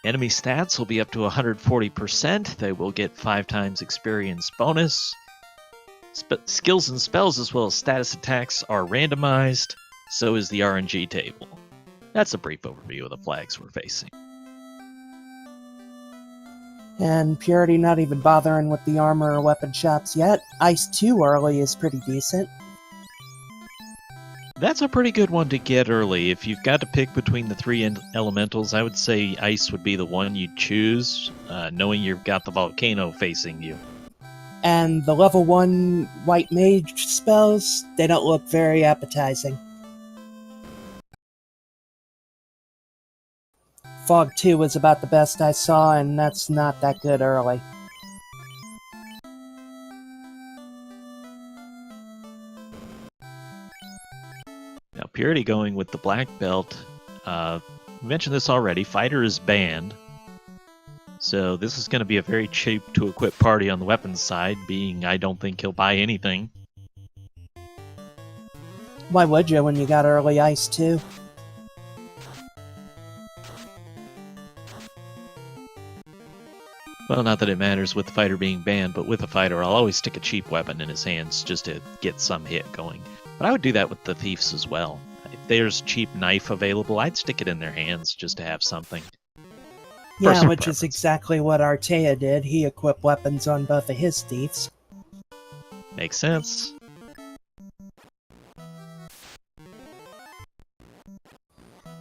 Enemy stats will be up to 140%. They will get 5 times experience bonus. Skills and spells as well as status attacks are randomized. So is the RNG table. That's a brief overview of the flags we're facing. And Purity not even bothering with the armor or weapon shops yet. Ice 2 early is pretty decent. That's a pretty good one to get early. If you've got to pick between the 3 elementals, I would say Ice would be the one you'd choose, knowing you've got the volcano facing you. And the level 1 White Mage spells, they don't look very appetizing. Fog 2 was about the best I saw, and that's not that good early. Now, Purity going with the black belt. We mentioned this already. Fighter is banned. So this is going to be a very cheap to equip party on the weapons side, being I don't think he'll buy anything. Why would you when you got early Ice 2? Well, not that it matters with the fighter being banned, but with a fighter, I'll always stick a cheap weapon in his hands just to get some hit going. But I would do that with the thieves as well. If there's cheap knife available, I'd stick it in their hands just to have something. Yeah, which is exactly what Artea did. He equipped weapons on both of his thieves. Makes sense.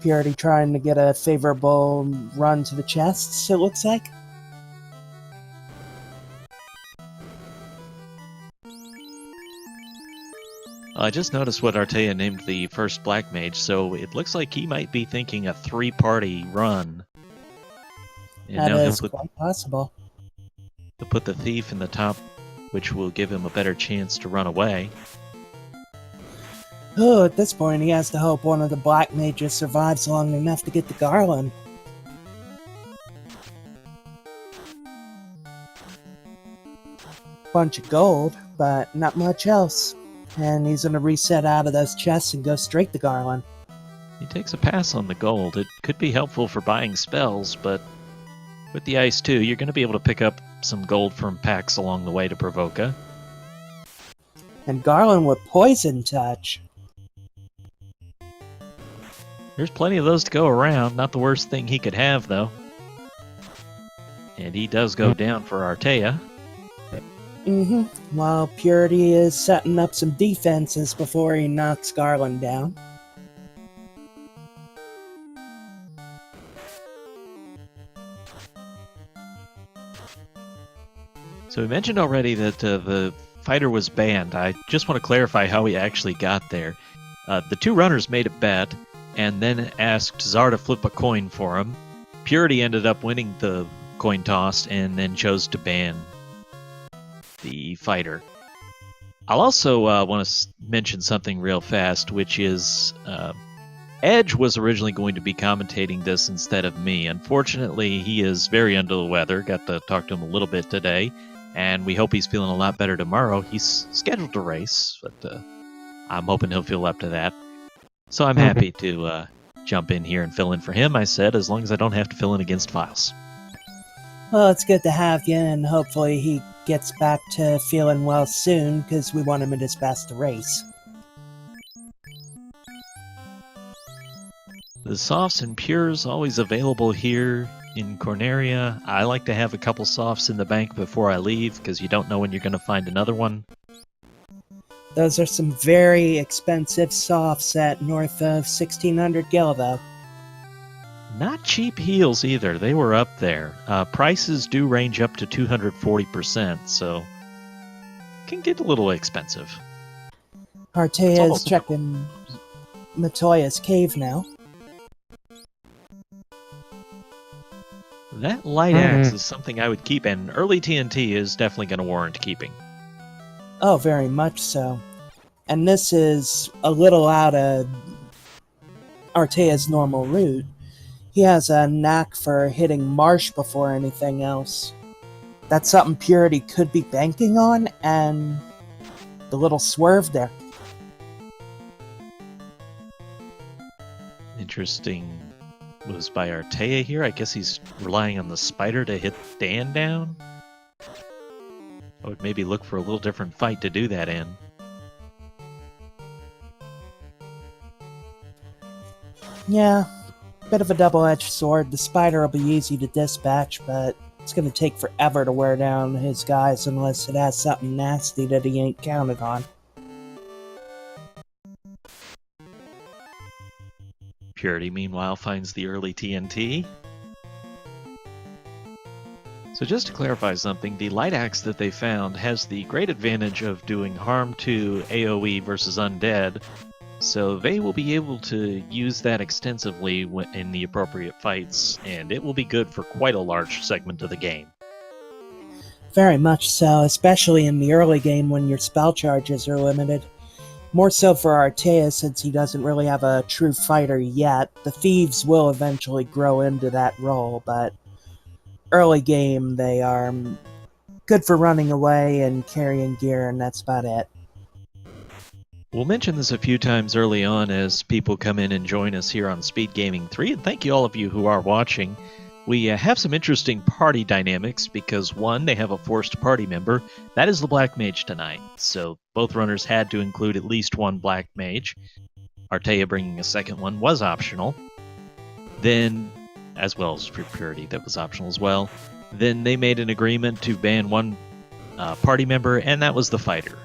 Purity trying to get a favorable run to the chests, it looks like. I just noticed what Artea named the first Black Mage, so it looks like he might be thinking a 3-party run. And that is quite possible. To put the thief in the top, which will give him a better chance to run away. Oh, at this point he has to hope one of the Black Mages survives long enough to get the Garland. Bunch of gold, but not much else. And he's going to reset out of those chests and go straight to Garland. He takes a pass on the gold. It could be helpful for buying spells, but with the Ice 2, you're going to be able to pick up some gold from packs along the way to Provoca. And Garland with Poison Touch. There's plenty of those to go around. Not the worst thing he could have, though. And he does go down for Artea. While Purity is setting up some defenses before he knocks Garland down. So we mentioned already that the fighter was banned. I just want to clarify how he actually got there. The 2 runners made a bet and then asked Zar to flip a coin for him. Purity ended up winning the coin toss and then chose to ban the fighter. I'll also want to mention something real fast, which is Edge was originally going to be commentating this instead of me. Unfortunately, he is very under the weather. Got to talk to him a little bit today, and we hope he's feeling a lot better tomorrow. He's scheduled to race, but I'm hoping he'll feel up to that. So I'm happy to jump in here and fill in for him, I said, as long as I don't have to fill in against Files. Well, it's good to have you, and hopefully he gets back to feeling well soon, because we want him at his best to race. The softs and pures always available here in Corneria. I like to have a couple softs in the bank before I leave, because you don't know when you're going to find another one. Those are some very expensive softs at north of 1600 gil, though. Not cheap heals either. They were up there. Prices do range up to 240%, so can get a little expensive. Artea is checking Matoya's cave now. That light axe is something I would keep, and early TNT is definitely going to warrant keeping. Oh, very much so. And this is a little out of Artea's normal route. He has a knack for hitting marsh before anything else. That's something Purity could be banking on, and the little swerve there. Interesting was by Artea here. I guess he's relying on the spider to hit Dan down. I would maybe look for a little different fight to do that in. Yeah, bit of a double-edged sword. The spider will be easy to dispatch, but it's going to take forever to wear down his guys unless it has something nasty that he ain't counted on. Purity, meanwhile, finds the early TNT. So just to clarify something, the light axe that they found has the great advantage of doing harm to AoE versus undead, so they will be able to use that extensively in the appropriate fights, and it will be good for quite a large segment of the game. Very much so, especially in the early game when your spell charges are limited. More so for Artea since he doesn't really have a true fighter yet. The thieves will eventually grow into that role, but early game they are good for running away and carrying gear, and that's about it. We'll mention this a few times early on as people come in and join us here on Speed Gaming 3, and thank you all of you who are watching. We have some interesting party dynamics because, one, they have a forced party member. That is the Black Mage tonight, so both runners had to include at least one Black Mage. Artea bringing a second one was optional. Then, as well as for Purity, that was optional as well. Then they made an agreement to ban one party member, and that was the fighter.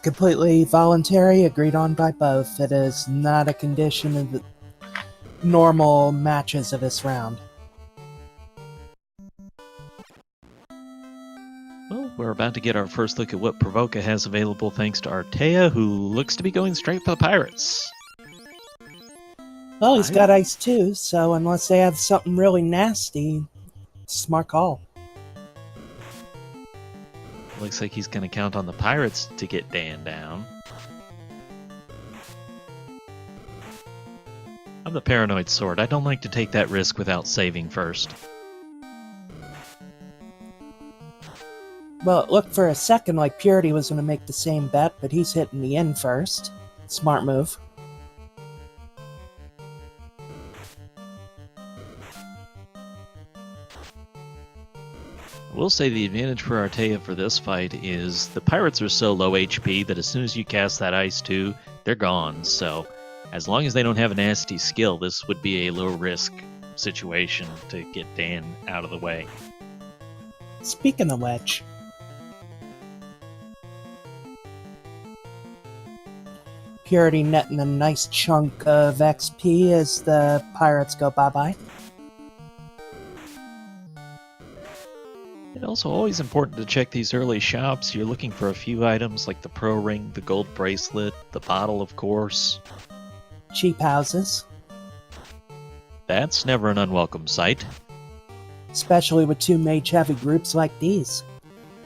Completely voluntary, agreed on by both. It is not a condition of the normal matches of this round. Well, we're about to get our first look at what Provoca has available thanks to Artea, who looks to be going straight for the pirates. Well, he's got ice too, so unless they have something really nasty, smart call. Looks like he's going to count on the pirates to get Dan down. I'm the paranoid sword. I don't like to take that risk without saving first. Well, it looked for a second like Purity was going to make the same bet, but he's hitting the inn first. Smart move. I will say the advantage for Artea for this fight is the pirates are so low HP that as soon as you cast that ice 2, they're gone. So as long as they don't have a nasty skill, this would be a low-risk situation to get Dan out of the way. Speaking of which, Purity netting a nice chunk of XP as the pirates go bye-bye. It's also always important to check these early shops. You're looking for a few items like the pro ring, the gold bracelet, the bottle, of course. Cheap houses. That's never an unwelcome sight. Especially with two mage-heavy groups like these.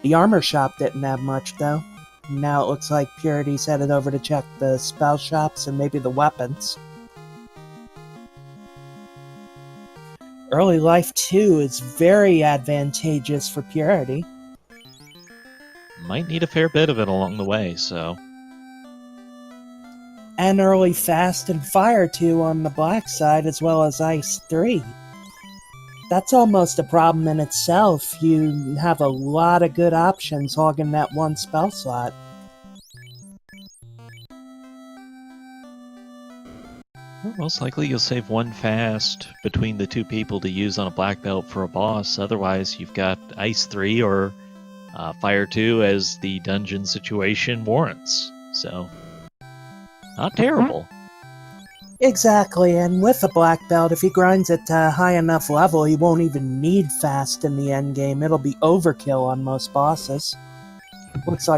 The armor shop didn't have much, though. Now it looks like Purity's headed over to check the spell shops and maybe the weapons. Early life, too, is very advantageous for Purity. Might need a fair bit of it along the way, so... And early fast and fire, too, on the black side, as well as ice 3. That's almost a problem in itself. You have a lot of good options hogging that one spell slot. Well, most likely you'll save one fast between the two people to use on a black belt for a boss. Otherwise, you've got Ice 3 or Fire 2 as the dungeon situation warrants. So, not terrible. Exactly, and with a black belt, if he grinds it to a high enough level, he won't even need fast in the endgame. It'll be overkill on most bosses. Looks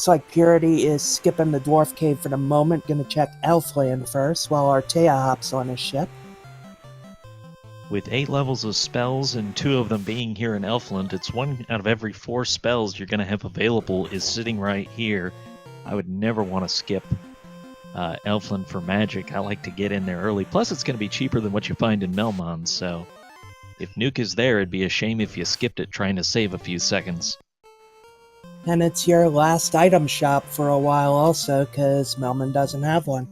like Purity is skipping the Dwarf Cave for the moment, gonna check Elfland first, while Artea hops on his ship. With 8 levels of spells and 2 of them being here in Elfland, it's 1 out of every 4 spells you're gonna have available is sitting right here. I would never want to skip Elfland for magic. I like to get in there early. Plus, it's going to be cheaper than what you find in Melmond, so if Nuke is there, it'd be a shame if you skipped it trying to save a few seconds. And it's your last item shop for a while also, because Melman doesn't have one.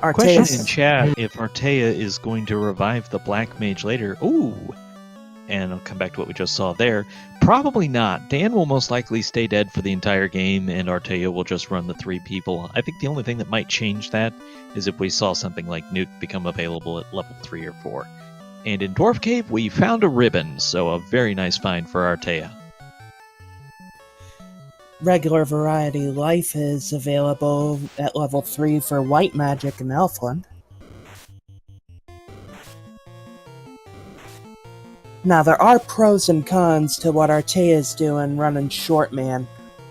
Question Artea's in chat if Artea is going to revive the Black Mage later. Ooh! And I'll come back to what we just saw there. Probably not. Dan will most likely stay dead for the entire game, and Artea will just run the 3 people. I think the only thing that might change that is if we saw something like Nuke become available at level 3 or 4. And in Dwarf Cave, we found a ribbon, so a very nice find for Artea. regular variety life is available at level 3 for white magic in Elfland. Now, there are pros and cons to what Artea is doing running short man.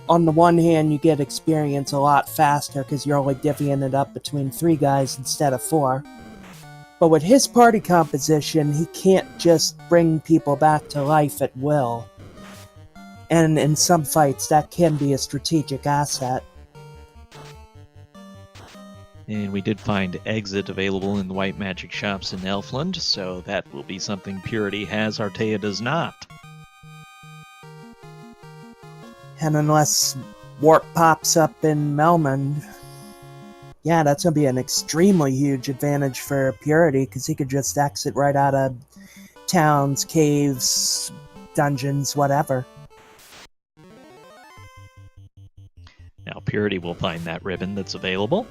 On the one hand, you get experience a lot faster because you're only divvying it up between 3 guys instead of 4. But with his party composition, he can't just bring people back to life at will. And in some fights, that can be a strategic asset. And we did find Exit available in the white magic shops in Elfland, so that will be something Purity has, Artea does not. And unless Warp pops up in Melman, yeah, that's going to be an extremely huge advantage for Purity, because he could just exit right out of towns, caves, dungeons, whatever. Now Purity will find that ribbon that's available.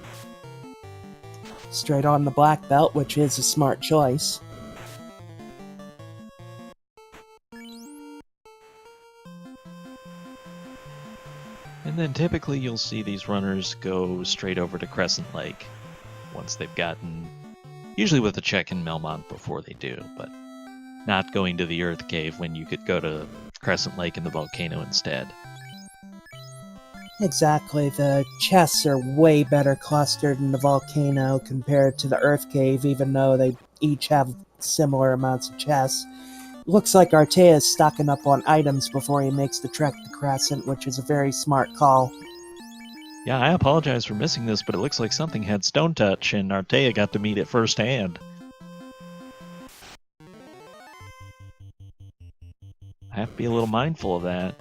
Straight on the black belt, which is a smart choice. And then typically you'll see these runners go straight over to Crescent Lake once they've gotten, usually with a check in Melmont before they do, but not going to the Earth Cave when you could go to Crescent Lake and the volcano instead. Exactly, the chests are way better clustered in the volcano compared to the Earth Cave, even though they each have similar amounts of chests. Looks like Artea is stocking up on items before he makes the trek to Crescent, which is a very smart call. Yeah, I apologize for missing this, but it looks like something had Stone Touch, and Artea got to meet it firsthand. I have to be a little mindful of that.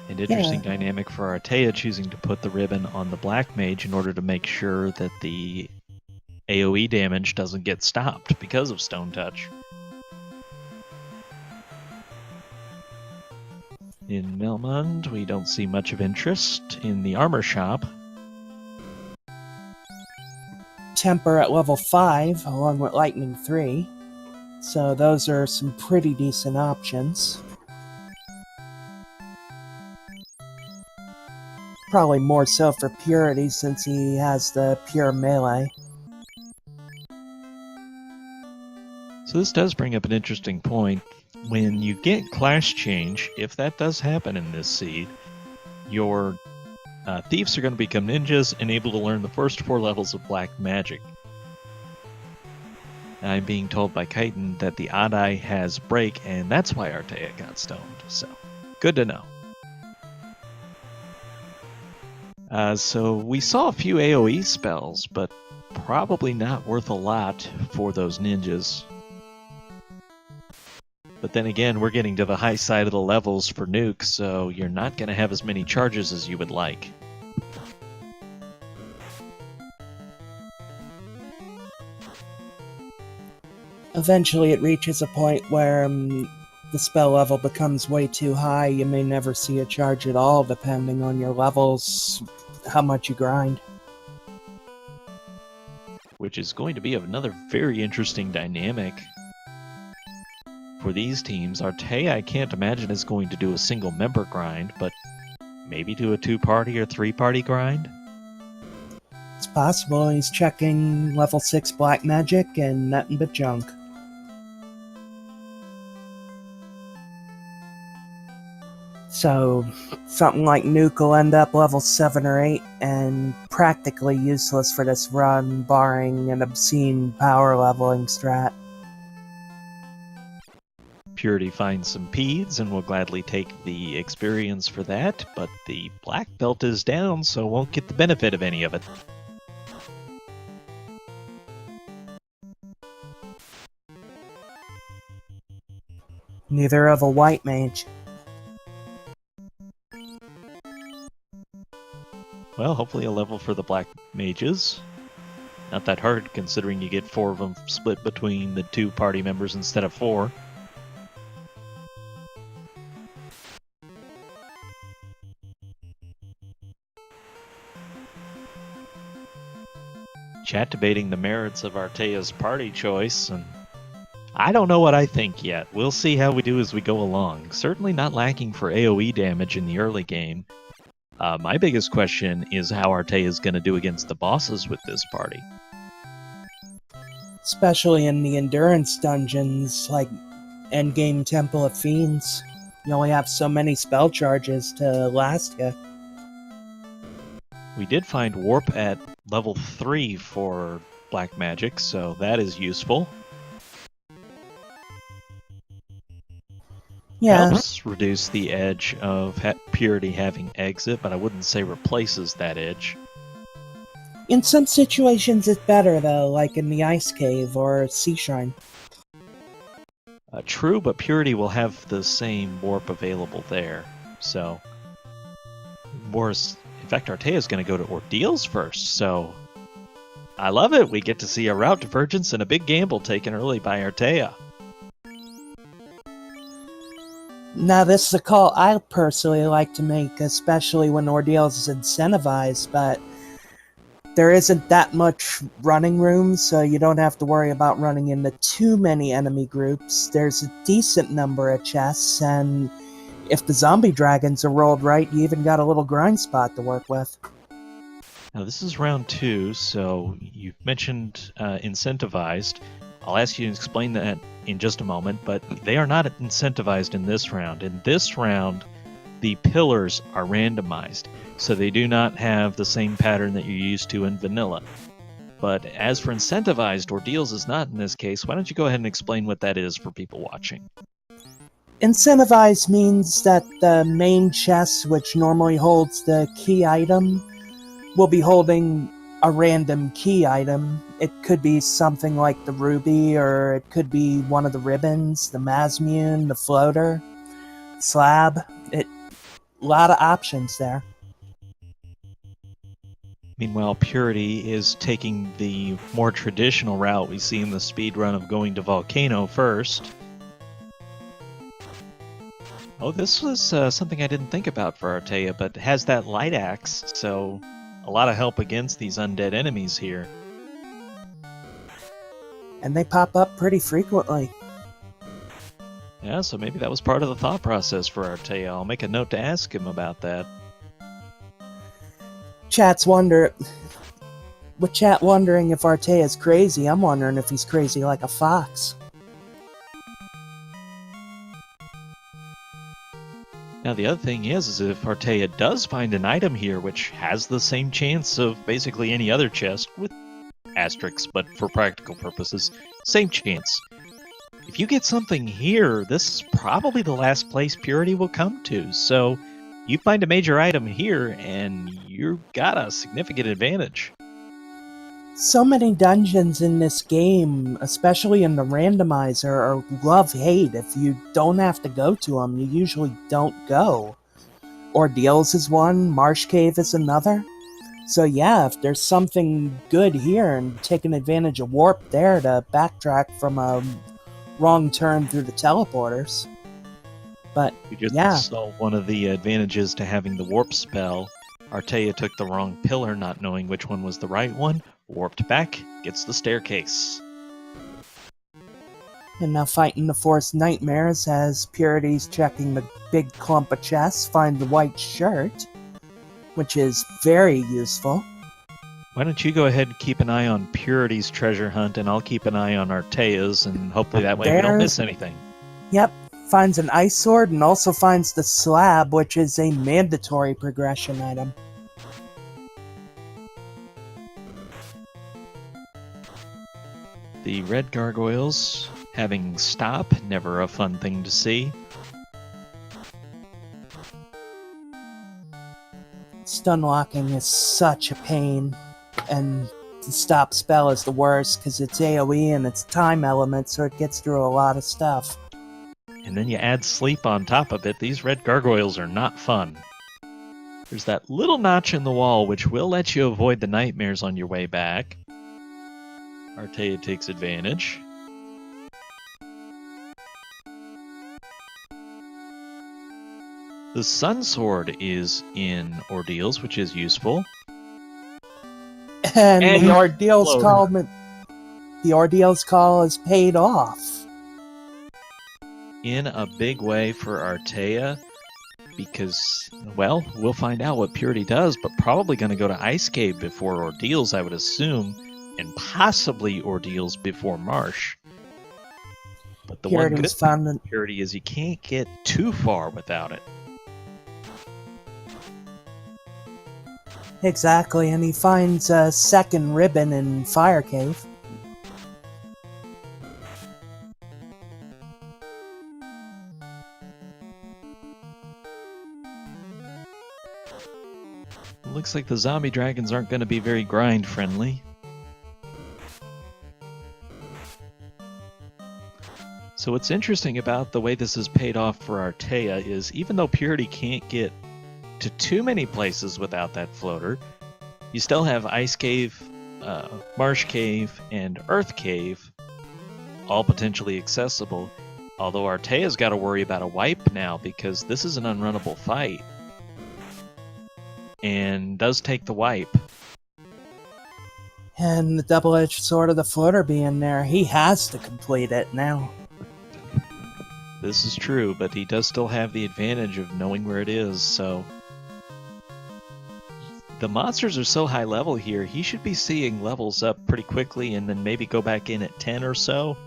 An interesting dynamic for Artea choosing to put the ribbon on the Black Mage in order to make sure that the AoE damage doesn't get stopped because of Stone Touch. In Melmond, we don't see much of interest in the armor shop. Temper at level 5, along with Lightning 3. So those are some pretty decent options. Probably more so for Purity since he has the pure melee. So this does bring up an interesting point. When you get class change, if that does happen in this seed, your thieves are going to become ninjas and able to learn the first 4 levels of black magic. I'm being told by Chitin that the Odd Eye has break, and that's why Artea got stoned. So, good to know. So we saw a few AoE spells, but probably not worth a lot for those ninjas. But then again, we're getting to the high side of the levels for Nuke, so you're not going to have as many charges as you would like. Eventually it reaches a point where the spell level becomes way too high. You may never see a charge at all, depending on your levels, how much you grind. Which is going to be another very interesting dynamic for these teams. Artea, I can't imagine, is going to do a single member grind, but maybe do a 2-party or 3-party grind? It's possible. He's checking level 6 black magic and nothing but junk. So, something like Nuke will end up level 7 or 8 and practically useless for this run, barring an obscene power leveling strat. Purity finds some Peds and will gladly take the experience for that, but the black belt is down, so won't get the benefit of any of it. Neither of a white mage. Well, hopefully a level for the black mages. Not that hard, considering you get 4 of them split between the 2 party members instead of 4. Chat debating the merits of Artea's party choice, and I don't know what I think yet. We'll see how we do as we go along. Certainly not lacking for AoE damage in the early game. My biggest question is how Artea is going to do against the bosses with this party. Especially in the endurance dungeons, like Endgame Temple of Fiends. You only have so many spell charges to last you. We did find Warp at level 3 for Black Magic, so that is useful. Yeah. Helps reduce the edge of Purity having exit, but I wouldn't say replaces that edge. In some situations it's better though, like in the Ice Cave or Sea Shrine. True, but Purity will have the same warp available there, so... In fact, Artea is going to go to Ordeals first, so... I love it! We get to see a route divergence and a big gamble taken early by Artea. Now this is a call I personally like to make, especially when Ordeals is incentivized, but there isn't that much running room, so you don't have to worry about running into too many enemy groups. There's a decent number of chests, and if the zombie dragons are rolled right, you even got a little grind spot to work with. Now this is round 2, so you mentioned incentivized. I'll ask you to explain that in just a moment, but they are not incentivized in this round. In this round, the pillars are randomized, so they do not have the same pattern that you're used to in vanilla. But as for incentivized, Ordeals is not in this case. Why don't you go ahead and explain what that is for people watching? Incentivized means that the main chest, which normally holds the key item, will be holding a random key item. It could be something like the ruby, or it could be one of the ribbons, the Mazmune, the floater, slab. A lot of options there. Meanwhile, Purity is taking the more traditional route we see in the speedrun of going to Volcano first. Oh, this was something I didn't think about for Artea, but it has that light axe, so a lot of help against these undead enemies here. And they pop up pretty frequently. Yeah, so maybe that was part of the thought process for Artea. I'll make a note to ask him about that. With chat wondering if Artea is crazy, I'm wondering if he's crazy like a fox. Now the other thing is if Artea does find an item here which has the same chance of basically any other chest, with asterisks, but for practical purposes, same chance. If you get something here, this is probably the last place Purity will come to, so you find a major item here and you've got a significant advantage. So many dungeons in this game, especially in the randomizer, are love-hate. If you don't have to go to them, you usually don't go. Ordeals is one, Marsh Cave is another. So yeah, if there's something good here and taking advantage of warp there to backtrack from a wrong turn through the teleporters. But you just yeah. saw one of the advantages to having the warp spell. Artea took the wrong pillar, not knowing which one was the right one, warped back, gets the staircase. And now fighting the Forest Nightmares as Purity's checking the big clump of chests, find the white shirt, which is very useful. Why don't you go ahead and keep an eye on Purity's treasure hunt, and I'll keep an eye on Artea's, and hopefully that way we don't miss anything. Yep, finds an ice sword and also finds the slab, which is a mandatory progression item. The red gargoyles having stop, never a fun thing to see. Stun locking is such a pain, and the stop spell is the worst because it's AoE and it's time element, so it gets through a lot of stuff. and then you add sleep on top of it, these red gargoyles are not fun. There's that little notch in the wall which will let you avoid the nightmares on your way back. Artea takes advantage. The Sun Sword is in Ordeals, which is useful. And And the ordeals floater. call is paid off. In a big way for Artea, because, well, we'll find out what Purity does, but probably going to go to Ice Cave before Ordeals, I would assume, and possibly Ordeals before Marsh. But the one good Purity's thing found with Purity is you can't get too far without it. Exactly, and he finds a second ribbon in Fire Cave. Looks like the zombie dragons aren't going to be very grind friendly. So what's interesting about the way this is paid off for Artea is even though Purity can't get to too many places without that floater, you still have Ice Cave, Marsh Cave, and Earth Cave, all potentially accessible. Although Artea's got to worry about a wipe now because this is an unrunnable fight. And does take the wipe. And the double-edged sword of the floater being there, he has to complete it now. This is true, but he does still have the advantage of knowing where it is, so... The monsters are so high level here, he should be seeing levels up pretty quickly and then maybe go back in at 10 or so.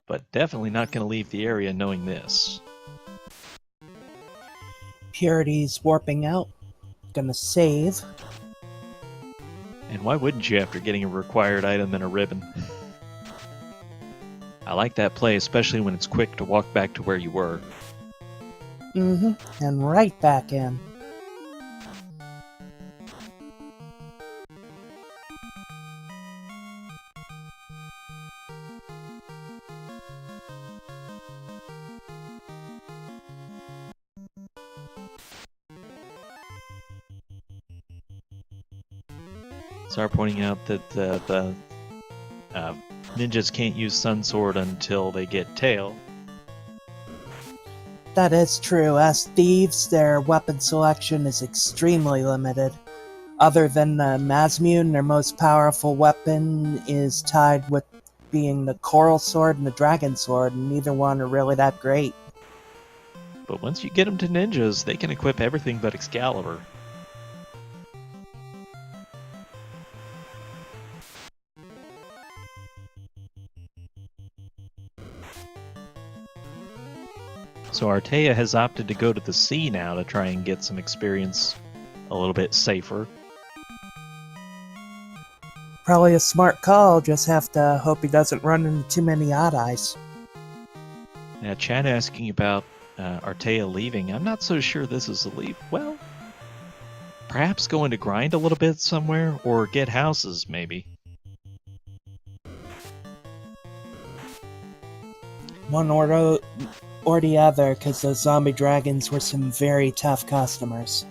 But definitely not going to leave the area knowing this. Purity's warping out. Gonna save. And why wouldn't you after getting a required item and a ribbon? I like that play, especially when it's quick to walk back to where you were. And right back in. Start pointing out that the ninjas can't use Sun Sword until they get Tail. That is true. As thieves, their weapon selection is extremely limited. Other than the Mazmune, their most powerful weapon is tied with being the Coral Sword and the Dragon Sword, and neither one are really that great. But once you get them to ninjas, they can equip everything but Excalibur. So Artea has opted to go to the sea now to try and get some experience a little bit safer. Probably a smart call, just have to hope he doesn't run into too many odd eyes. Now, Chad asking about Artea leaving. I'm not so sure this is a leave. Well, perhaps going to grind a little bit somewhere, or get houses, maybe. One or the other, because those zombie dragons were some very tough customers.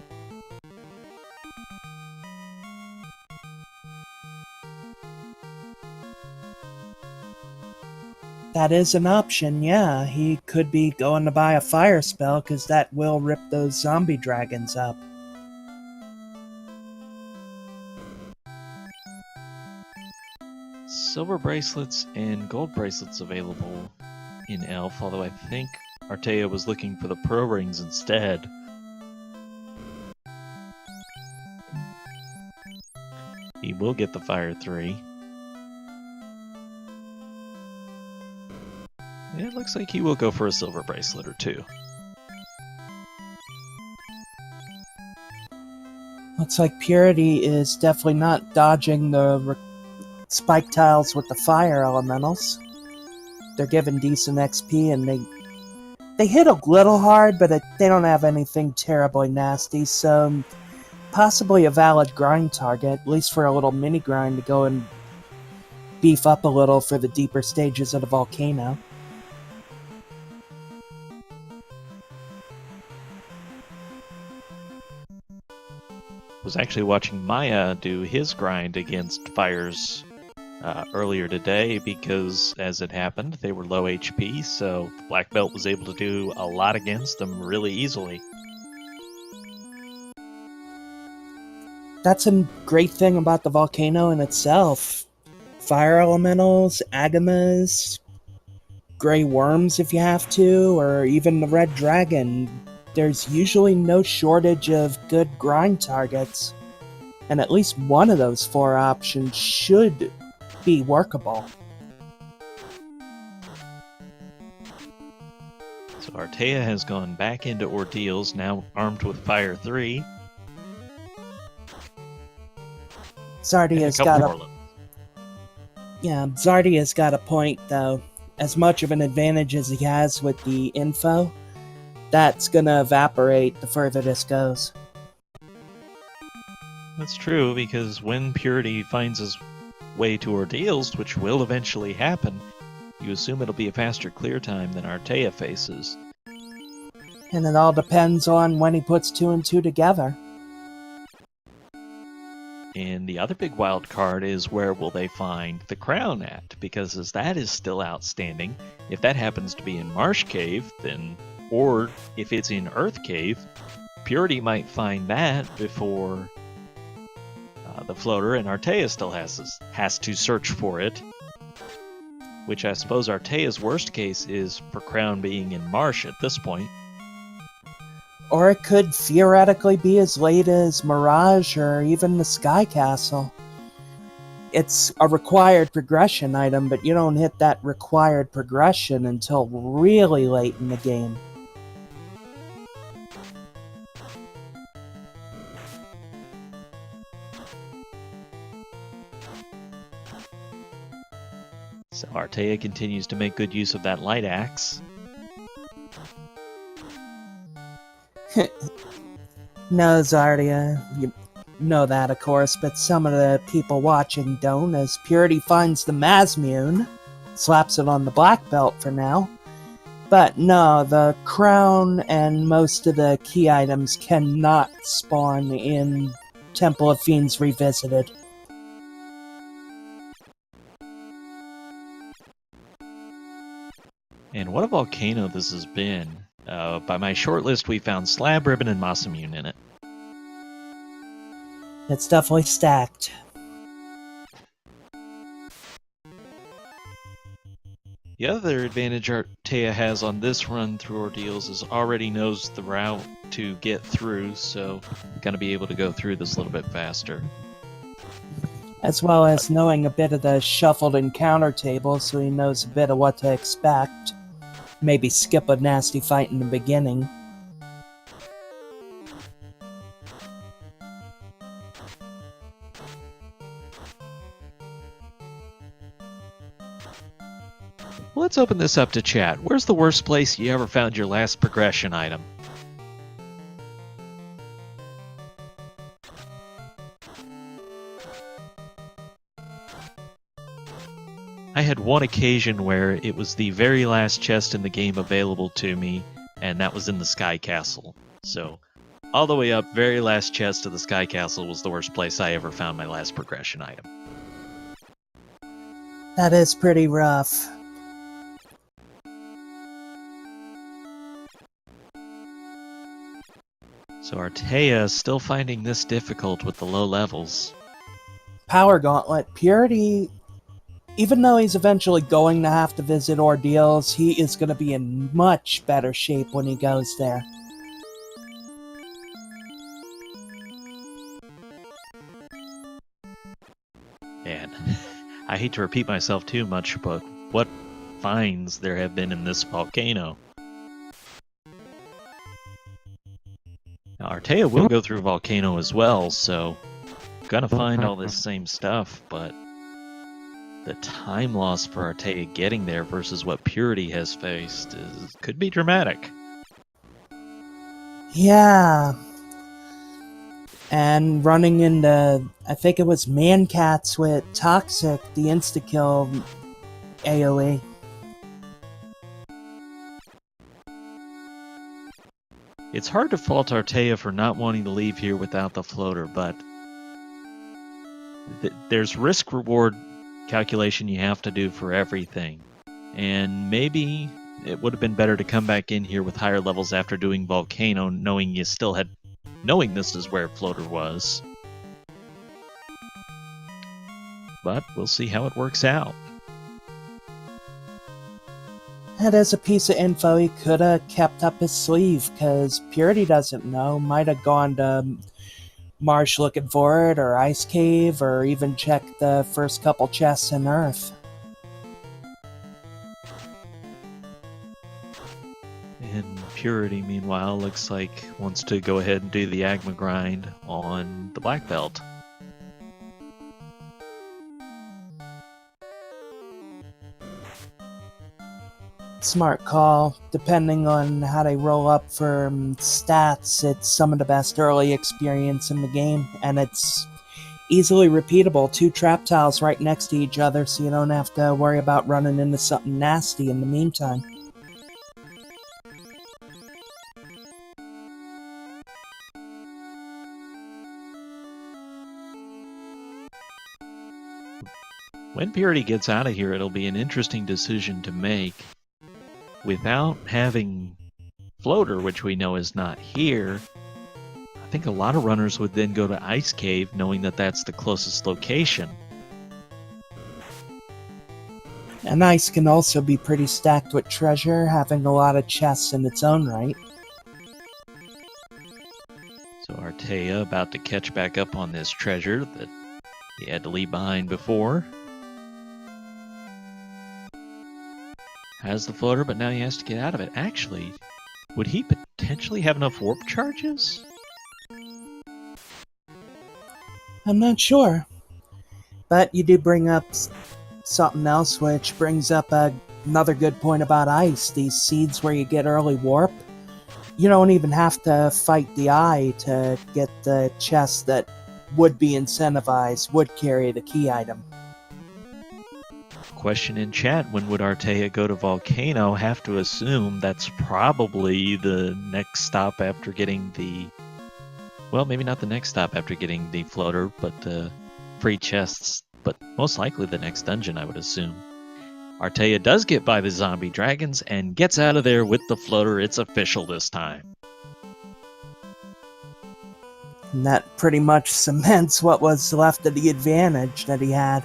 That is an option, yeah. He could be going to buy a fire spell, because that will rip those zombie dragons up. Silver bracelets and gold bracelets available in Elf, although I think Artea was looking for the pro rings instead. He will get the Fire 3. And it looks like he will go for a silver bracelet or two. Looks like Purity is definitely not dodging the spike tiles with the fire elementals. They're given decent XP and they hit a little hard, but they don't have anything terribly nasty, so possibly a valid grind target, at least for a little mini grind to go and beef up a little for the deeper stages of the volcano. Was actually watching Maya do his grind against fires earlier today because, as it happened, they were low HP, so the Black Belt was able to do a lot against them really easily. That's a great thing about the volcano in itself. Fire elementals, agamas, gray worms if you have to, or even the red dragon. There's usually no shortage of good grind targets. And at least one of those 4 options should be workable. So Artea has gone back into ordeals, now armed with Fire 3. Zardia's got a point though. As much of an advantage as he has with the info, that's gonna evaporate the further this goes. That's true, because when Purity finds his way to ordeals, which will eventually happen, you assume it'll be a faster clear time than Artea faces. And it all depends on when he puts 2 and 2 together. And the other big wild card is, where will they find the crown at? Because as that is still outstanding, if that happens to be in Marsh Cave, then, or if it's in Earth Cave, Purity might find that before the floater, and Artea still has to search for it. Which I suppose Artea's worst case is for crown being in Marsh at this point. Or it could theoretically be as late as Mirage or even the Sky Castle. It's a required progression item, but you don't hit that required progression until really late in the game. So Artea continues to make good use of that light axe. No, Zardia, you know that of course, but some of the people watching don't, as Purity finds the Mazmune, slaps it on the black belt for now. But no, the crown and most of the key items cannot spawn in Temple of Fiends Revisited. And what a volcano this has been. By my short list, we found Slab Ribbon and Masamune in it. It's definitely stacked. The other advantage Artea has on this run through ordeals is already knows the route to get through, so going to be able to go through this a little bit faster. As well as knowing a bit of the shuffled encounter table, so he knows a bit of what to expect. Maybe skip a nasty fight in the beginning. Let's open this up to chat. Where's the worst place you ever found your last progression item? I had one occasion where it was the very last chest in the game available to me, and that was in the Sky Castle. So, all the way up, very last chest of the Sky Castle was the worst place I ever found my last progression item. That is pretty rough. So Artea is still finding this difficult with the low levels. Power Gauntlet. Purity, even though he's eventually going to have to visit ordeals, he is going to be in much better shape when he goes there. And I hate to repeat myself too much, but what finds there have been in this volcano. Now, Artea will go through Volcano as well, so gonna find all this same stuff, but the time loss for Artea getting there versus what Purity has faced could be dramatic. Yeah. and running into, I think it was Mancats with Toxic, the insta-kill AoE. It's hard to fault Artea for not wanting to leave here without the floater, but there's risk-reward calculation you have to do for everything. And maybe it would have been better to come back in here with higher levels after doing Volcano, knowing this is where floater was. But we'll see how it works out. That is a piece of info he could have kept up his sleeve, because Purity doesn't know. Might have gone to Marsh looking for it, or Ice Cave, or even checked the first couple chests in Earth. And Purity, meanwhile, looks like wants to go ahead and do the Agma grind on the Black Belt. Smart call. Depending on how they roll up for stats, it's some of the best early experience in the game, and it's easily repeatable. 2 trap tiles right next to each other, so you don't have to worry about running into something nasty in the meantime. When Purity gets out of here, it'll be an interesting decision to make. Without having floater, which we know is not here, I think a lot of runners would then go to Ice Cave, knowing that that's the closest location. And Ice can also be pretty stacked with treasure, having a lot of chests in its own right. So Artea about to catch back up on this treasure that he had to leave behind before. Has the floater, but now he has to get out of it. Actually, would he potentially have enough warp charges? I'm not sure. But you do bring up something else, which brings up another good point about Ice. These seeds where you get early warp, you don't even have to fight the eye to get the chest that would be incentivized, would carry the key item. Question in chat, when would Artea go to Volcano? Have to assume that's probably the next stop after getting the... Well, maybe not the next stop after getting the floater, but free chests. But most likely the next dungeon, I would assume. Artea does get by the zombie dragons and gets out of there with the floater. It's official this time. And that pretty much cements what was left of the advantage that he had.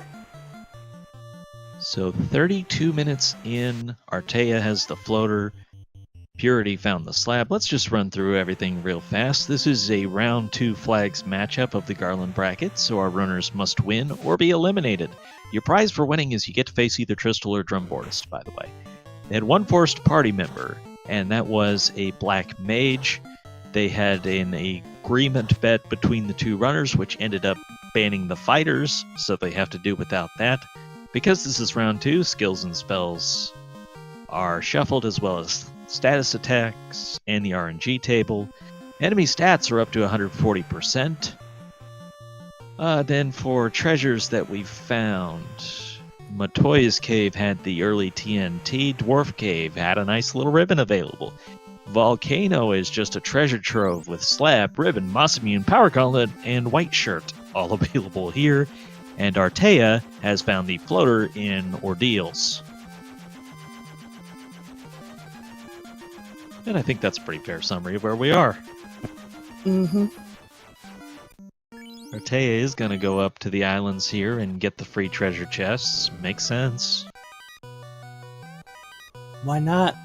So 32 minutes in, Artea has the floater. Purity found the slab. Let's just run through everything real fast. This is a round 2 flags matchup of the Garland bracket, so our runners must win or be eliminated. Your prize for winning is you get to face either Trystal or Drumboardist, by the way. They had one forced party member, and that was a black mage. They had an agreement bet between the 2 runners, which ended up banning the fighters, so they have to do without that. Because this is round 2, skills and spells are shuffled, as well as status attacks and the RNG table. Enemy stats are up to 140%. Then for treasures that we've found, Matoya's Cave had the early TNT. Dwarf Cave had a nice little ribbon available. Volcano is just a treasure trove with slab, ribbon, moss immune, power gauntlet, and white shirt, all available here. And Artea has found the floater in Ordeals. And I think that's a pretty fair summary of where we are. Mm-hmm. Artea is going to go up to the islands here and get the free treasure chests. Makes sense. Why not?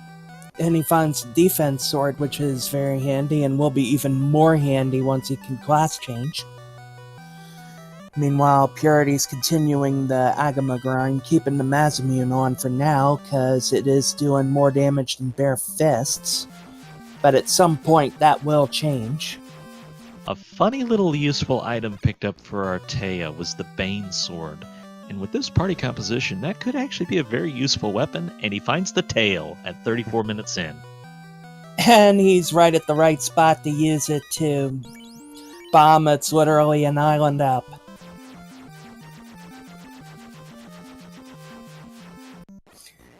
And he finds the defense sword, which is very handy, and will be even more handy once he can class change. Meanwhile, Purity's continuing the Agama grind, keeping the Mazimune on for now, because it is doing more damage than bare fists. But at some point, that will change. A funny little useful item picked up for Artea was the Bane Sword. And with this party composition, that could actually be a very useful weapon, and he finds the tail at 34 minutes in. And he's right at the right spot to use it, too. bomb that's literally an island up.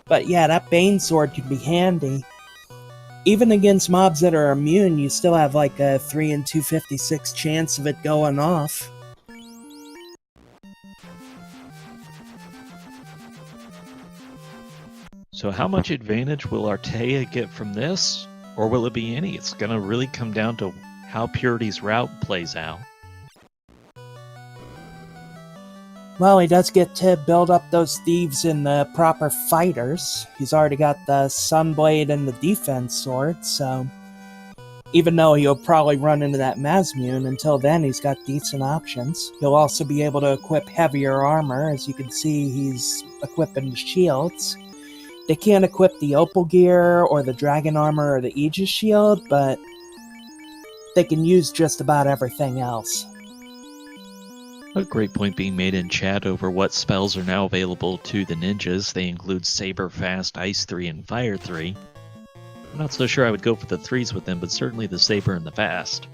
But yeah, that Bane Sword can be handy. Even against mobs that are immune, you still have like a 3 in 256 chance of it going off. So how much advantage will Artea get from this? Or will it be any? It's going to really come down to how Purity's route plays out. Well, he does get to build up those thieves in the proper fighters. He's already got the Sunblade and the defense sword, so even though he'll probably run into that Mazmune, until then he's got decent options. He'll also be able to equip heavier armor. As you can see, he's equipping shields. They can't equip the Opal Gear or the Dragon Armor or the Aegis Shield, but they can use just about everything else. A great point being made in chat over what spells are now available to the ninjas. They include Saber, Fast, Ice 3, and Fire 3. I'm not so sure I would go for the 3s with them, but certainly the Saber and the Fast.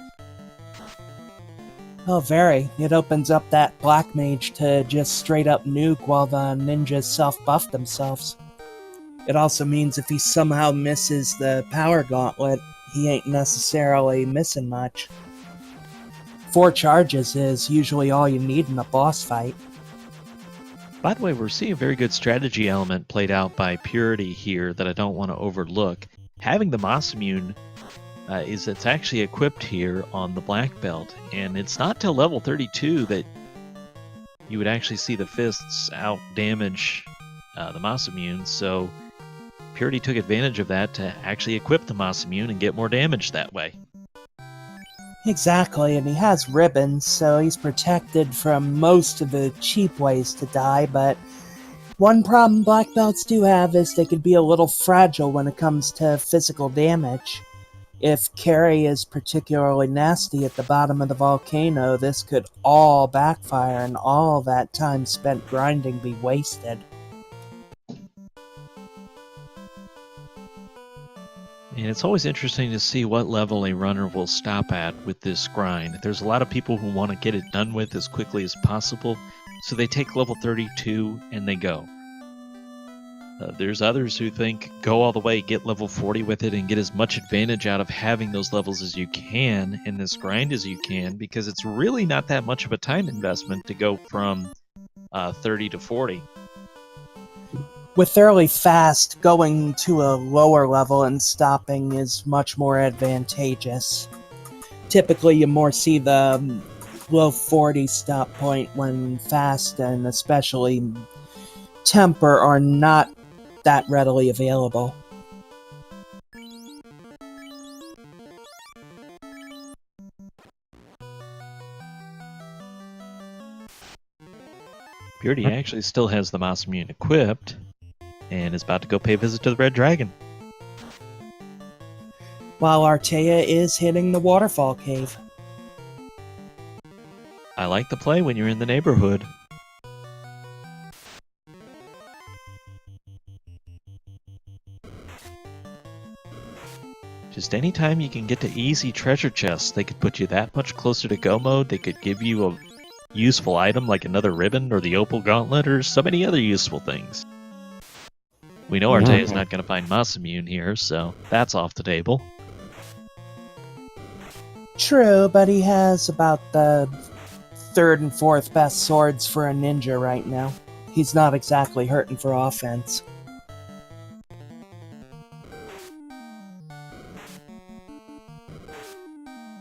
Oh, very. It opens up that Black Mage to just straight up nuke while the ninjas self-buff themselves. It also means if he somehow misses the Power Gauntlet, he ain't necessarily missing much. 4 charges is usually all you need in a boss fight. By the way, we're seeing a very good strategy element played out by Purity here that I don't want to overlook. Having the Masamune is it's actually equipped here on the Black Belt, and it's not till level 32 that you would actually see the fists out damage the Masamune, so Purity took advantage of that to actually equip the Masamune and get more damage that way. Exactly, and he has ribbons, so he's protected from most of the cheap ways to die, but one problem Black Belts do have is they can be a little fragile when it comes to physical damage. If Carry is particularly nasty at the bottom of the volcano, this could all backfire and all that time spent grinding be wasted. And it's always interesting to see what level a runner will stop at with this grind. There's a lot of people who want to get it done with as quickly as possible, so they take level 32 and they go. There's others who think go all the way, get level 40 with it, and get as much advantage out of having those levels as you can in this grind as you can, because it's really not that much of a time investment to go from 30 to 40. With Fairly Fast, going to a lower level and stopping is much more advantageous. Typically, you more see the low 40 stop point when Fast and especially Temper are not that readily available. Purity actually still has the Masamune equipped, and is about to go pay a visit to the Red Dragon. While Artea is hitting the waterfall cave. I like the play when you're in the neighborhood. Just anytime you can get to easy treasure chests, they could put you that much closer to go mode. They could give you a useful item like another ribbon or the Opal Gauntlet or so many other useful things. We know Artea is not going to find Masamune here, so that's off the table. True, but he has about the 3rd and 4th best swords for a ninja right now. He's not exactly hurting for offense.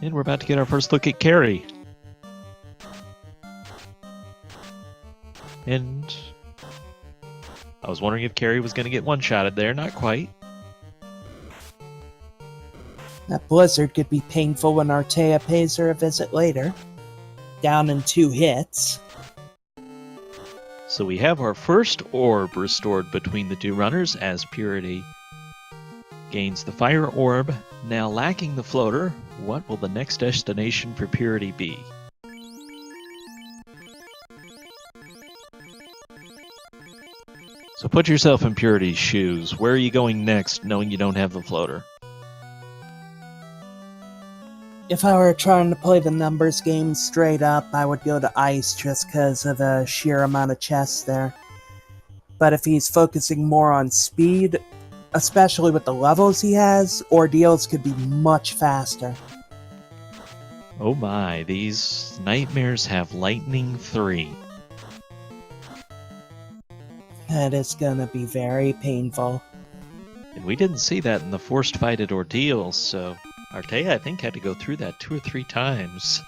And we're about to get our first look at Carry. And I was wondering if Carry was going to get one-shotted there. Not quite. That blizzard could be painful when Artea pays her a visit later. Down in 2 hits. So we have our first orb restored between the two runners as Purity gains the Fire Orb. Now lacking the floater, what will the next destination for Purity be? So put yourself in Purity's shoes. Where are you going next, knowing you don't have the floater? If I were trying to play the numbers game straight up, I would go to ice just because of the sheer amount of chests there. But if he's focusing more on speed, especially with the levels he has, ordeals could be much faster. Oh my, these nightmares have lightning 3. That is gonna be very painful. And we didn't see that in the forced fight at ordeals, so Artea, I think, had to go through that 2 or 3 times.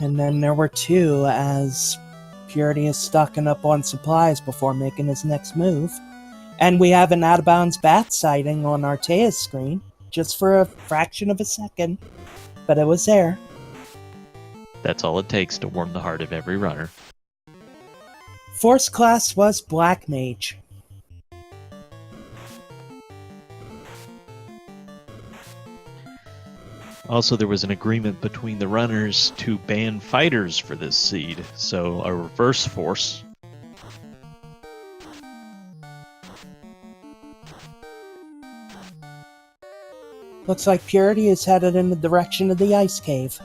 And then there were 2, as Purity is stocking up on supplies before making his next move. And we have an out-of-bounds bat sighting on Artea's screen, just for a fraction of a second. But it was there. That's all it takes to warm the heart of every runner. Force class was Black Mage. Also, there was an agreement between the runners to ban fighters for this seed, so a reverse force. Looks like Purity is headed in the direction of the ice cave.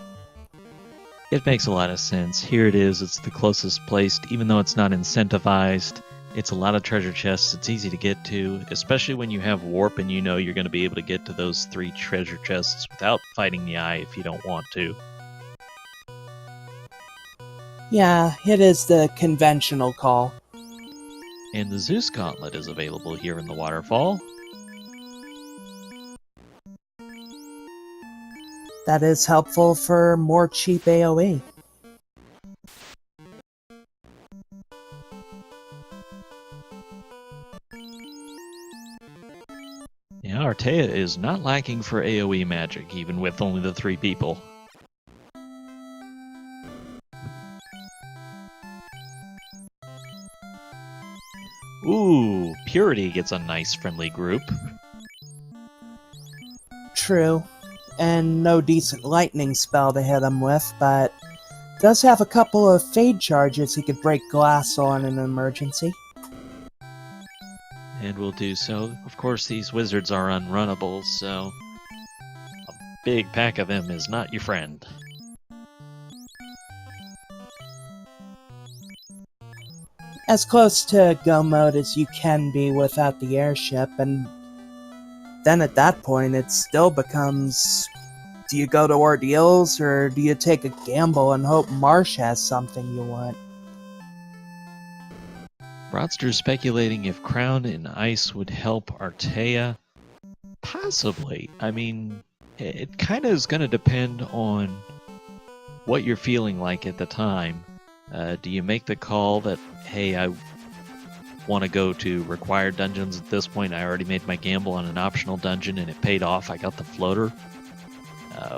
It makes a lot of sense. Here it is, it's the closest placed, even though it's not incentivized. It's a lot of treasure chests, it's easy to get to, especially when you have warp and you know you're going to be able to get to those 3 treasure chests without fighting the eye if you don't want to. Yeah, it is the conventional call. And the Zeus Gauntlet is available here in the waterfall. That is helpful for more cheap AoE. Yeah, Artea is not lacking for AoE magic, even with only the 3 people. Ooh, Purity gets a nice friendly group. True. And no decent lightning spell to hit him with, but does have a couple of fade charges he could break glass on in an emergency. And will do so. Of course, these wizards are unrunnable, so a big pack of them is not your friend. As close to go mode as you can be without the airship, and then at that point it still becomes, do you go to ordeals or do you take a gamble and hope Marsh has something you want? Broadster's speculating if Crown and Ice would help Artea. Possibly. I mean, it kind of is going to depend on what you're feeling like at the time. Do you make the call that, hey, I want to go to required dungeons at this point? I already made my gamble on an optional dungeon and it paid off. I got the floater,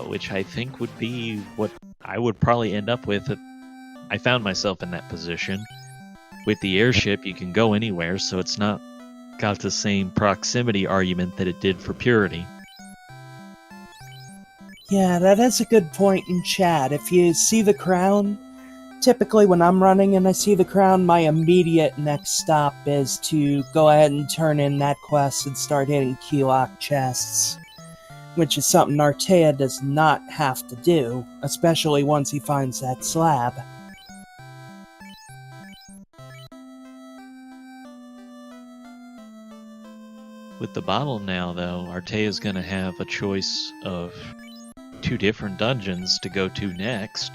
which I think would be what I would probably end up with if I found myself in that position. With the airship, you can go anywhere, so it's not got the same proximity argument that it did for Purity. Yeah, that is a good point in chat. If you see the crown, typically when I'm running and I see the crown, my immediate next stop is to go ahead and turn in that quest and start hitting keylock chests, which is something Artea does not have to do, especially once he finds that slab. With the bottle now, though, Artea's going to have a choice of 2 different dungeons to go to next.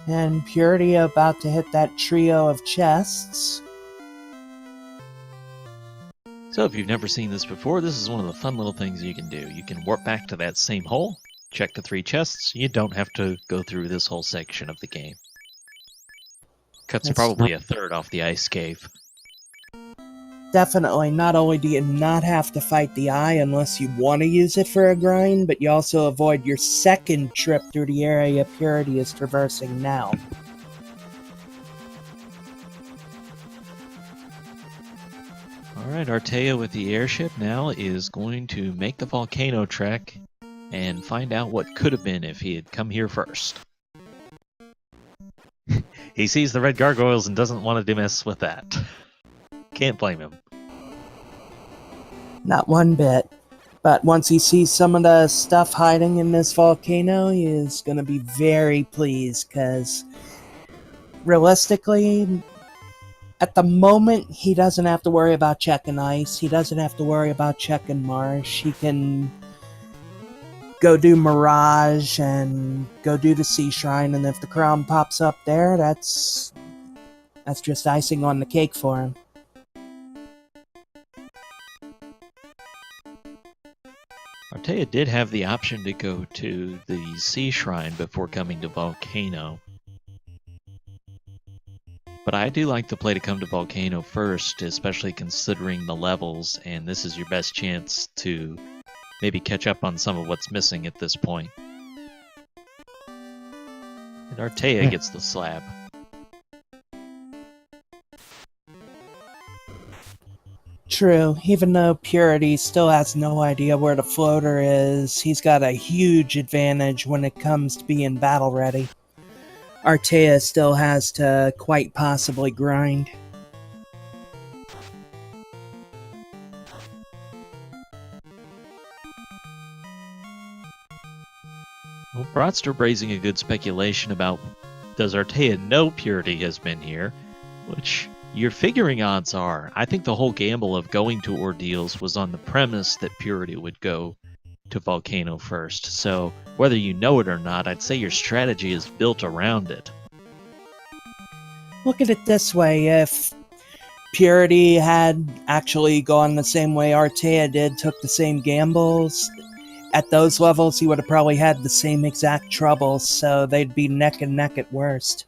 And Purity about to hit that trio of chests. So if you've never seen this before, this is one of the fun little things you can do. You can warp back to that same hole, check the 3 chests. You don't have to go through this whole section of the game. Cuts That's probably a third off the ice cave. Definitely, not only do you not have to fight the eye unless you want to use it for a grind, but you also avoid your second trip through the area Purity is traversing now. Alright, Artea with the airship now is going to make the volcano trek and find out what could have been if he had come here first. He sees the red gargoyles and doesn't want to mess with that. Can't blame him. Not one bit. But once he sees some of the stuff hiding in this volcano, he is going to be very pleased, because realistically, at the moment, he doesn't have to worry about checking ice. He doesn't have to worry about checking marsh. He can go do Mirage and go do the Sea Shrine, and if the crown pops up there, that's just icing on the cake for him. Artea did have the option to go to the Sea Shrine before coming to Volcano. But I do like the play to come to Volcano first, especially considering the levels, and this is your best chance to maybe catch up on some of what's missing at this point. And Artea gets the slab. True, even though Purity still has no idea where the floater is, he's got a huge advantage when it comes to being battle ready. Artea still has to quite possibly grind. Well, Broadster raising a good speculation about does Artea know Purity has been here, which your figuring odds are. I think the whole gamble of going to Ordeals was on the premise that Purity would go to Volcano first, so whether you know it or not, I'd say your strategy is built around it. Look at it this way, if Purity had actually gone the same way Artea did, took the same gambles, at those levels he would have probably had the same exact troubles, so they'd be neck and neck at worst.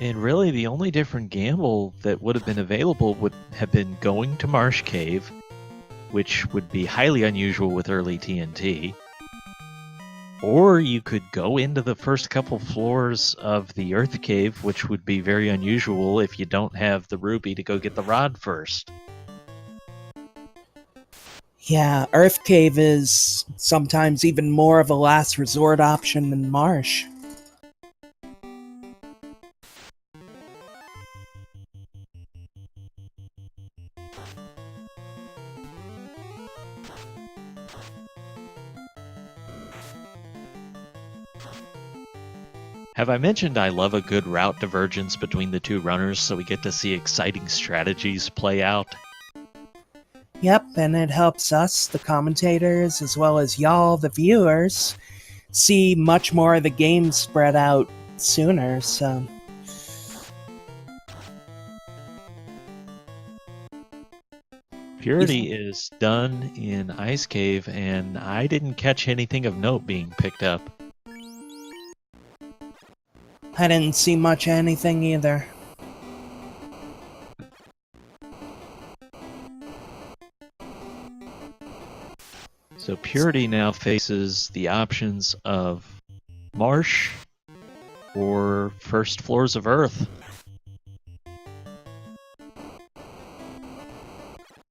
And really, the only different gamble that would have been available would have been going to Marsh Cave, which would be highly unusual with early TNT. Or you could go into the first couple floors of the Earth Cave, which would be very unusual if you don't have the ruby to go get the rod first. Yeah, Earth Cave is sometimes even more of a last resort option than Marsh. Have I mentioned I love a good route divergence between the two runners so we get to see exciting strategies play out? Yep, and it helps us, the commentators, as well as y'all, the viewers, see much more of the game spread out sooner, so... Purity is done in Ice Cave, and I didn't catch anything of note being picked up. I didn't see much of anything either. So Purity now faces the options of Marsh or First Floors of Earth.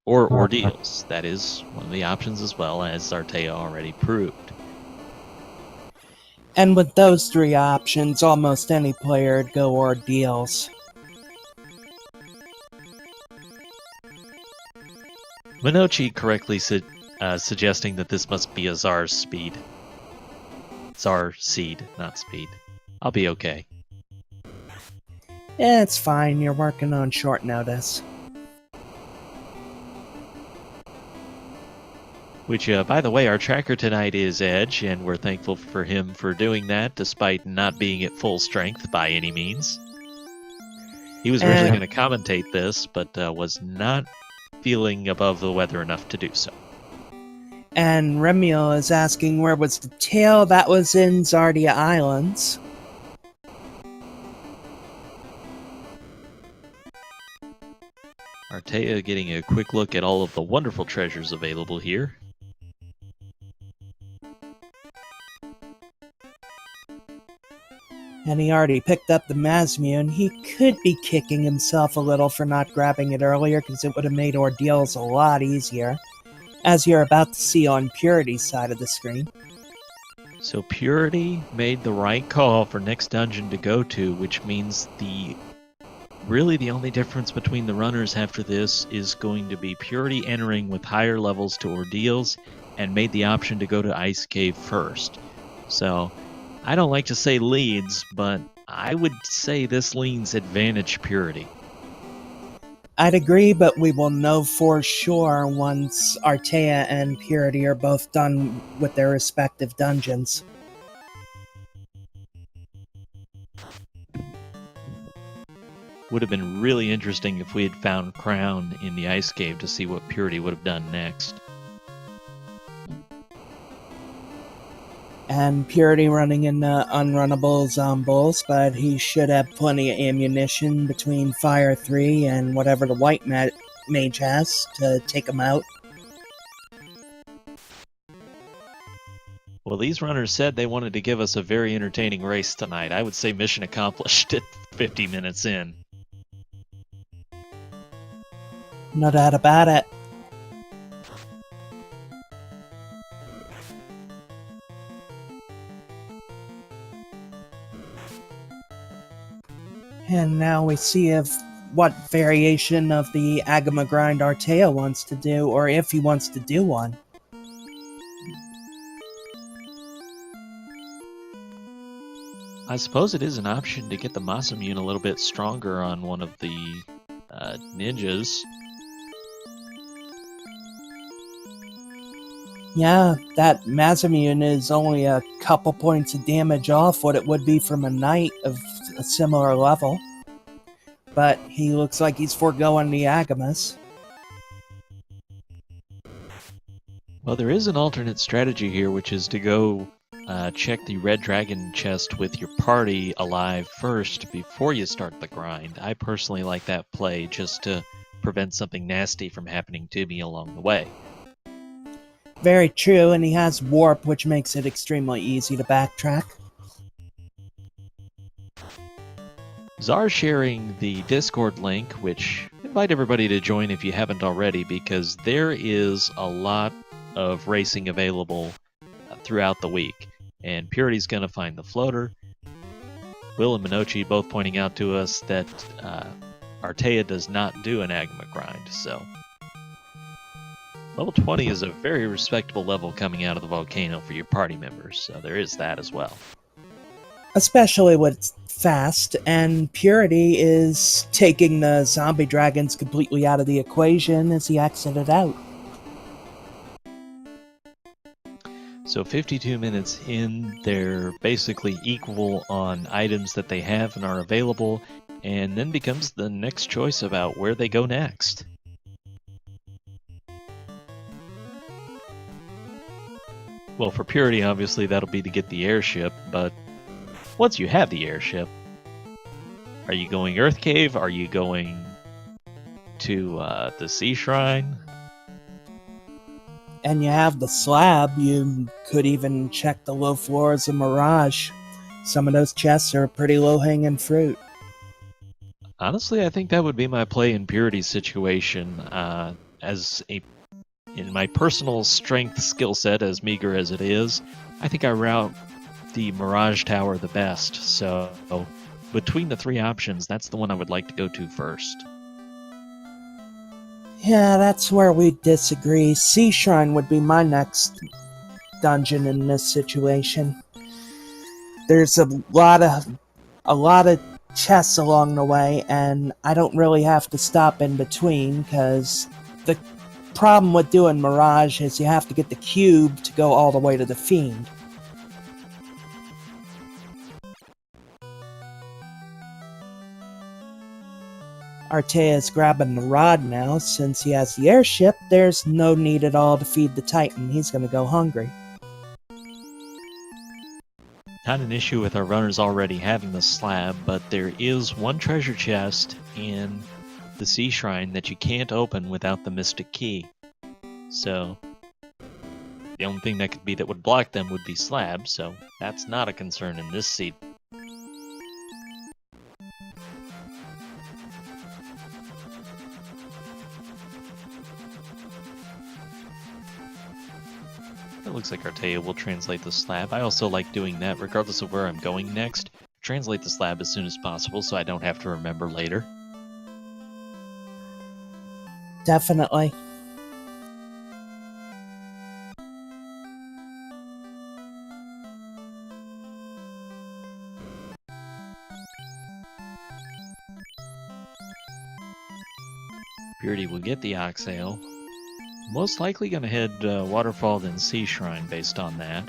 Or Ordeals. That is one of the options as well, as Artea already proved. And with those three options, almost any player would go Ordeals. Minochi correctly suggesting that this must be a Czar speed. Czar seed, not speed. I'll be okay. It's fine, you're working on short notice. Which, by the way, our tracker tonight is Edge, and we're thankful for him for doing that, despite not being at full strength by any means. He was originally going to commentate this, but was not feeling above the weather enough to do so. And Remiel is asking where was the tail. That was in Zardia Islands. Artea getting a quick look at all of the wonderful treasures available here. And he already picked up the Mazmune. He could be kicking himself a little for not grabbing it earlier, because it would have made ordeals a lot easier, as you're about to see on Purity's side of the screen. So Purity made the right call for next dungeon to go to, which means really the only difference between the runners after this is going to be Purity entering with higher levels to ordeals and made the option to go to Ice Cave first. So I don't like to say leads, but I would say this leans advantage Purity. I'd agree, but we will know for sure once Artea and Purity are both done with their respective dungeons. Would have been really interesting if we had found Crown in the Ice Cave to see what Purity would have done next. And Purity running into unrunnable zombies, but he should have plenty of ammunition between Fire 3 and whatever the white mage has to take him out. Well, these runners said they wanted to give us a very entertaining race tonight. I would say mission accomplished at 50 minutes in. No doubt about it. And now we see what variation of the Agama grind Artea wants to do, or if he wants to do one. I suppose it is an option to get the Masamune a little bit stronger on one of the ninjas. Yeah, that Mazamune is only a couple points of damage off what it would be from a knight of a similar level. But he looks like he's foregoing the Agamas. Well, there is an alternate strategy here, which is to go check the Red Dragon chest with your party alive first before you start the grind. I personally like that play just to prevent something nasty from happening to me along the way. Very true, and he has Warp, which makes it extremely easy to backtrack. Czar sharing the Discord link, which invite everybody to join if you haven't already, because there is a lot of racing available throughout the week. And Purity's going to find the floater. Will and Minochi both pointing out to us that Artea does not do an Agama grind, so level 20 is a very respectable level coming out of the volcano for your party members, so there is that as well. Especially with fast, and Purity is taking the zombie dragons completely out of the equation as he exited out. So 52 minutes in, they're basically equal on items that they have and are available, and then becomes the next choice about where they go next. Well, for Purity, obviously, that'll be to get the airship, but once you have the airship, are you going Earth Cave? Are you going to the Sea Shrine? And you have the slab, you could even check the low floors of Mirage. Some of those chests are pretty low-hanging fruit. Honestly, I think that would be my play in Purity's situation. In my personal strength skill set, as meager as it is, I think I route the Mirage Tower the best. So between the three options, that's the one I would like to go to first. Yeah, that's where we disagree. Sea Shrine would be my next dungeon in this situation. There's a lot of chests along the way, and I don't really have to stop in between, because the problem with doing Mirage is you have to get the cube to go all the way to the Fiend. Artea is grabbing the rod now. Since he has the airship, there's no need at all to feed the Titan. He's going to go hungry. Not an issue with our runners already having the slab, but there is one treasure chest in the Sea Shrine that you can't open without the Mystic Key. So the only thing that would block them would be slabs, so that's not a concern in this seed. it looks like Artea will translate the slab. I also like doing that regardless of where I'm going next. Translate the slab as soon as possible so I don't have to remember later. Definitely. Purity will get the Oxale. Most likely going to head Waterfall then Sea Shrine based on that.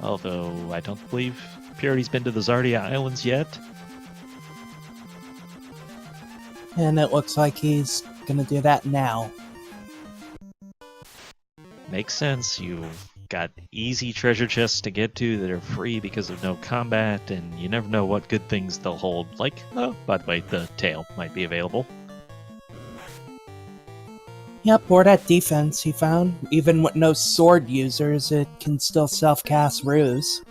Although I don't believe Purity's been to the Artea Islands yet. And it looks like he's gonna do that now. Makes sense. You've got easy treasure chests to get to that are free because of no combat, and you never know what good things they'll hold. Like, oh, by the way, the tail might be available. Yep, or that defense he found. Even with no sword users, it can still self-cast ruse.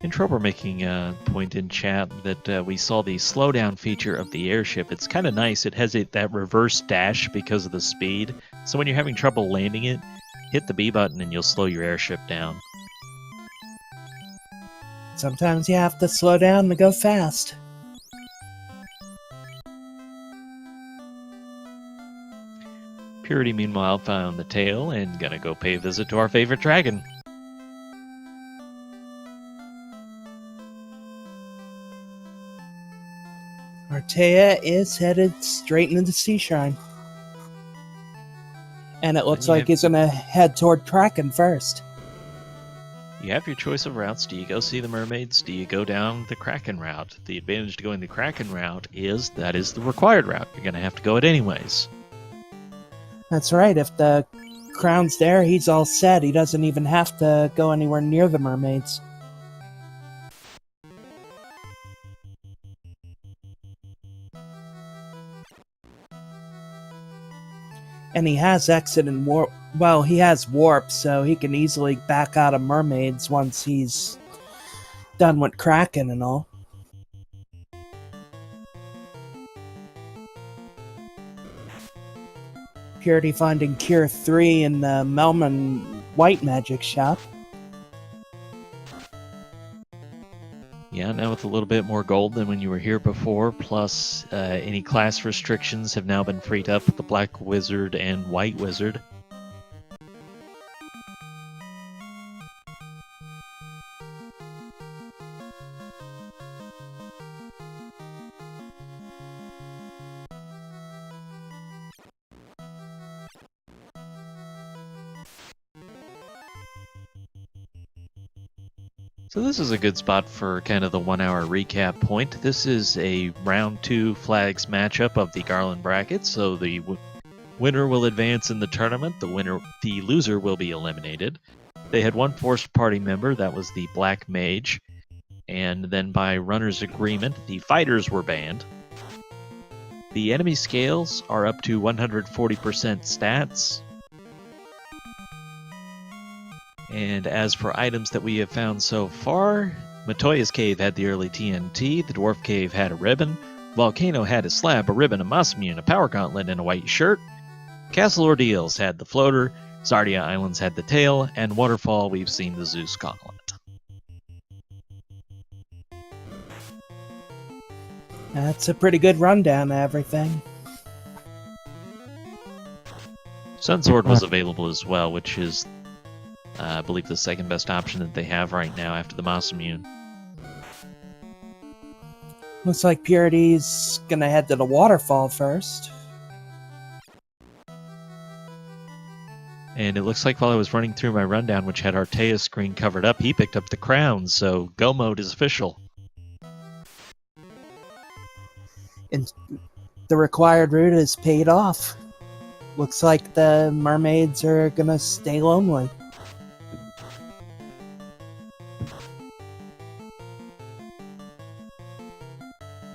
Introper making a point in chat that we saw the slowdown feature of the airship. It's kind of nice. It has that reverse dash because of the speed. So when you're having trouble landing it, hit the B button and you'll slow your airship down. Sometimes you have to slow down to go fast. Purity, meanwhile, found the tail and gonna go pay a visit to our favorite dragon. Artea is headed straight into the Sea Shrine. And it looks like he's gonna head toward Kraken first. You have your choice of routes. Do you go see the mermaids? Do you go down the Kraken route? The advantage to going the Kraken route is that is the required route. You're gonna have to go it anyways. That's right, if the crown's there, he's all set. He doesn't even have to go anywhere near the mermaids. And he has exit and warp. Well, he has warp, so he can easily back out of mermaids once he's done with Kraken and all. Purity finding Cure 3 in the Melman White Magic shop. Yeah, now with a little bit more gold than when you were here before, plus any class restrictions have now been freed up with the Black Wizard and White Wizard. So this is a good spot for kind of the 1 hour recap point. This is a round 2 flags matchup of the Garland bracket, so the winner will advance in the tournament. The loser will be eliminated. They had one forced party member, that was the Black Mage, and then by runner's agreement, the fighters were banned. The enemy scales are up to 140% stats. And as for items that we have found so far, Matoya's Cave had the early TNT, the Dwarf Cave had a ribbon, Volcano had a slab, a ribbon, a Mossmune, a power gauntlet, and a white shirt, Castle Ordeals had the floater, Artea Islands had the tail, and Waterfall we've seen the Zeus gauntlet. That's a pretty good rundown of everything. Sunsword was available as well, which is I believe the second best option that they have right now after the Mossmune. Looks like Purity's gonna head to the waterfall first. And it looks like while I was running through my rundown, which had Artea's screen covered up, he picked up the crown, so go mode is official. And the required route is paid off. Looks like the mermaids are gonna stay lonely.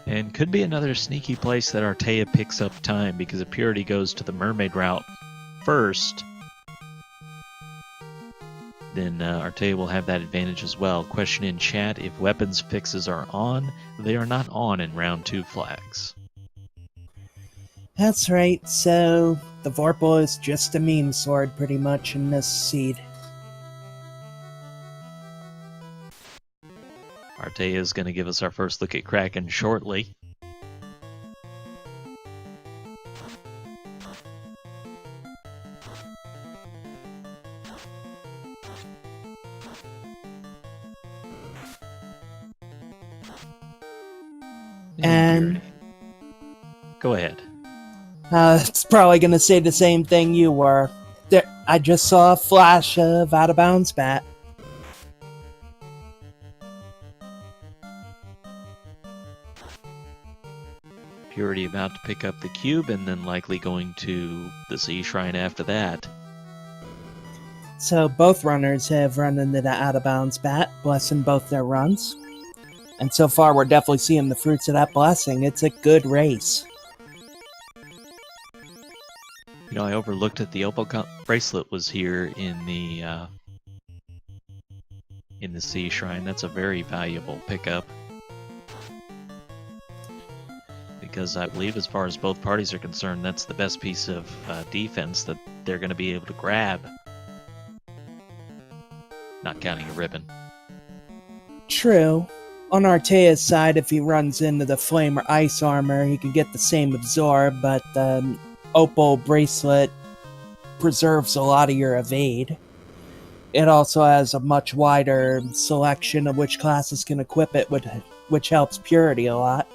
And could be another sneaky place that Artea picks up time, because if Purity goes to the mermaid route first, then Artea will have that advantage as well. Question in chat, if weapons fixes are on, they are not on in round 2 flags. That's right, so the Vorpal is just a meme sword pretty much in this seed. Artea is going to give us our first look at Kraken shortly. And go ahead. It's probably going to say the same thing you were. I just saw a flash of Out of Bounds Bat. Purity about to pick up the cube and then likely going to the Sea Shrine after that. So both runners have run into the Out of Bounds Bat, blessing both their runs. And so far we're definitely seeing the fruits of that blessing. It's a good race. You know, I overlooked that the Opal bracelet was here in the Sea Shrine. That's a very valuable pickup. Because I believe as far as both parties are concerned, that's the best piece of defense that they're going to be able to grab. Not counting a ribbon. True. On Artea's side, if he runs into the flame or ice armor, he can get the same absorb, but the Opal bracelet preserves a lot of your evade. It also has a much wider selection of which classes can equip it, which helps Purity a lot.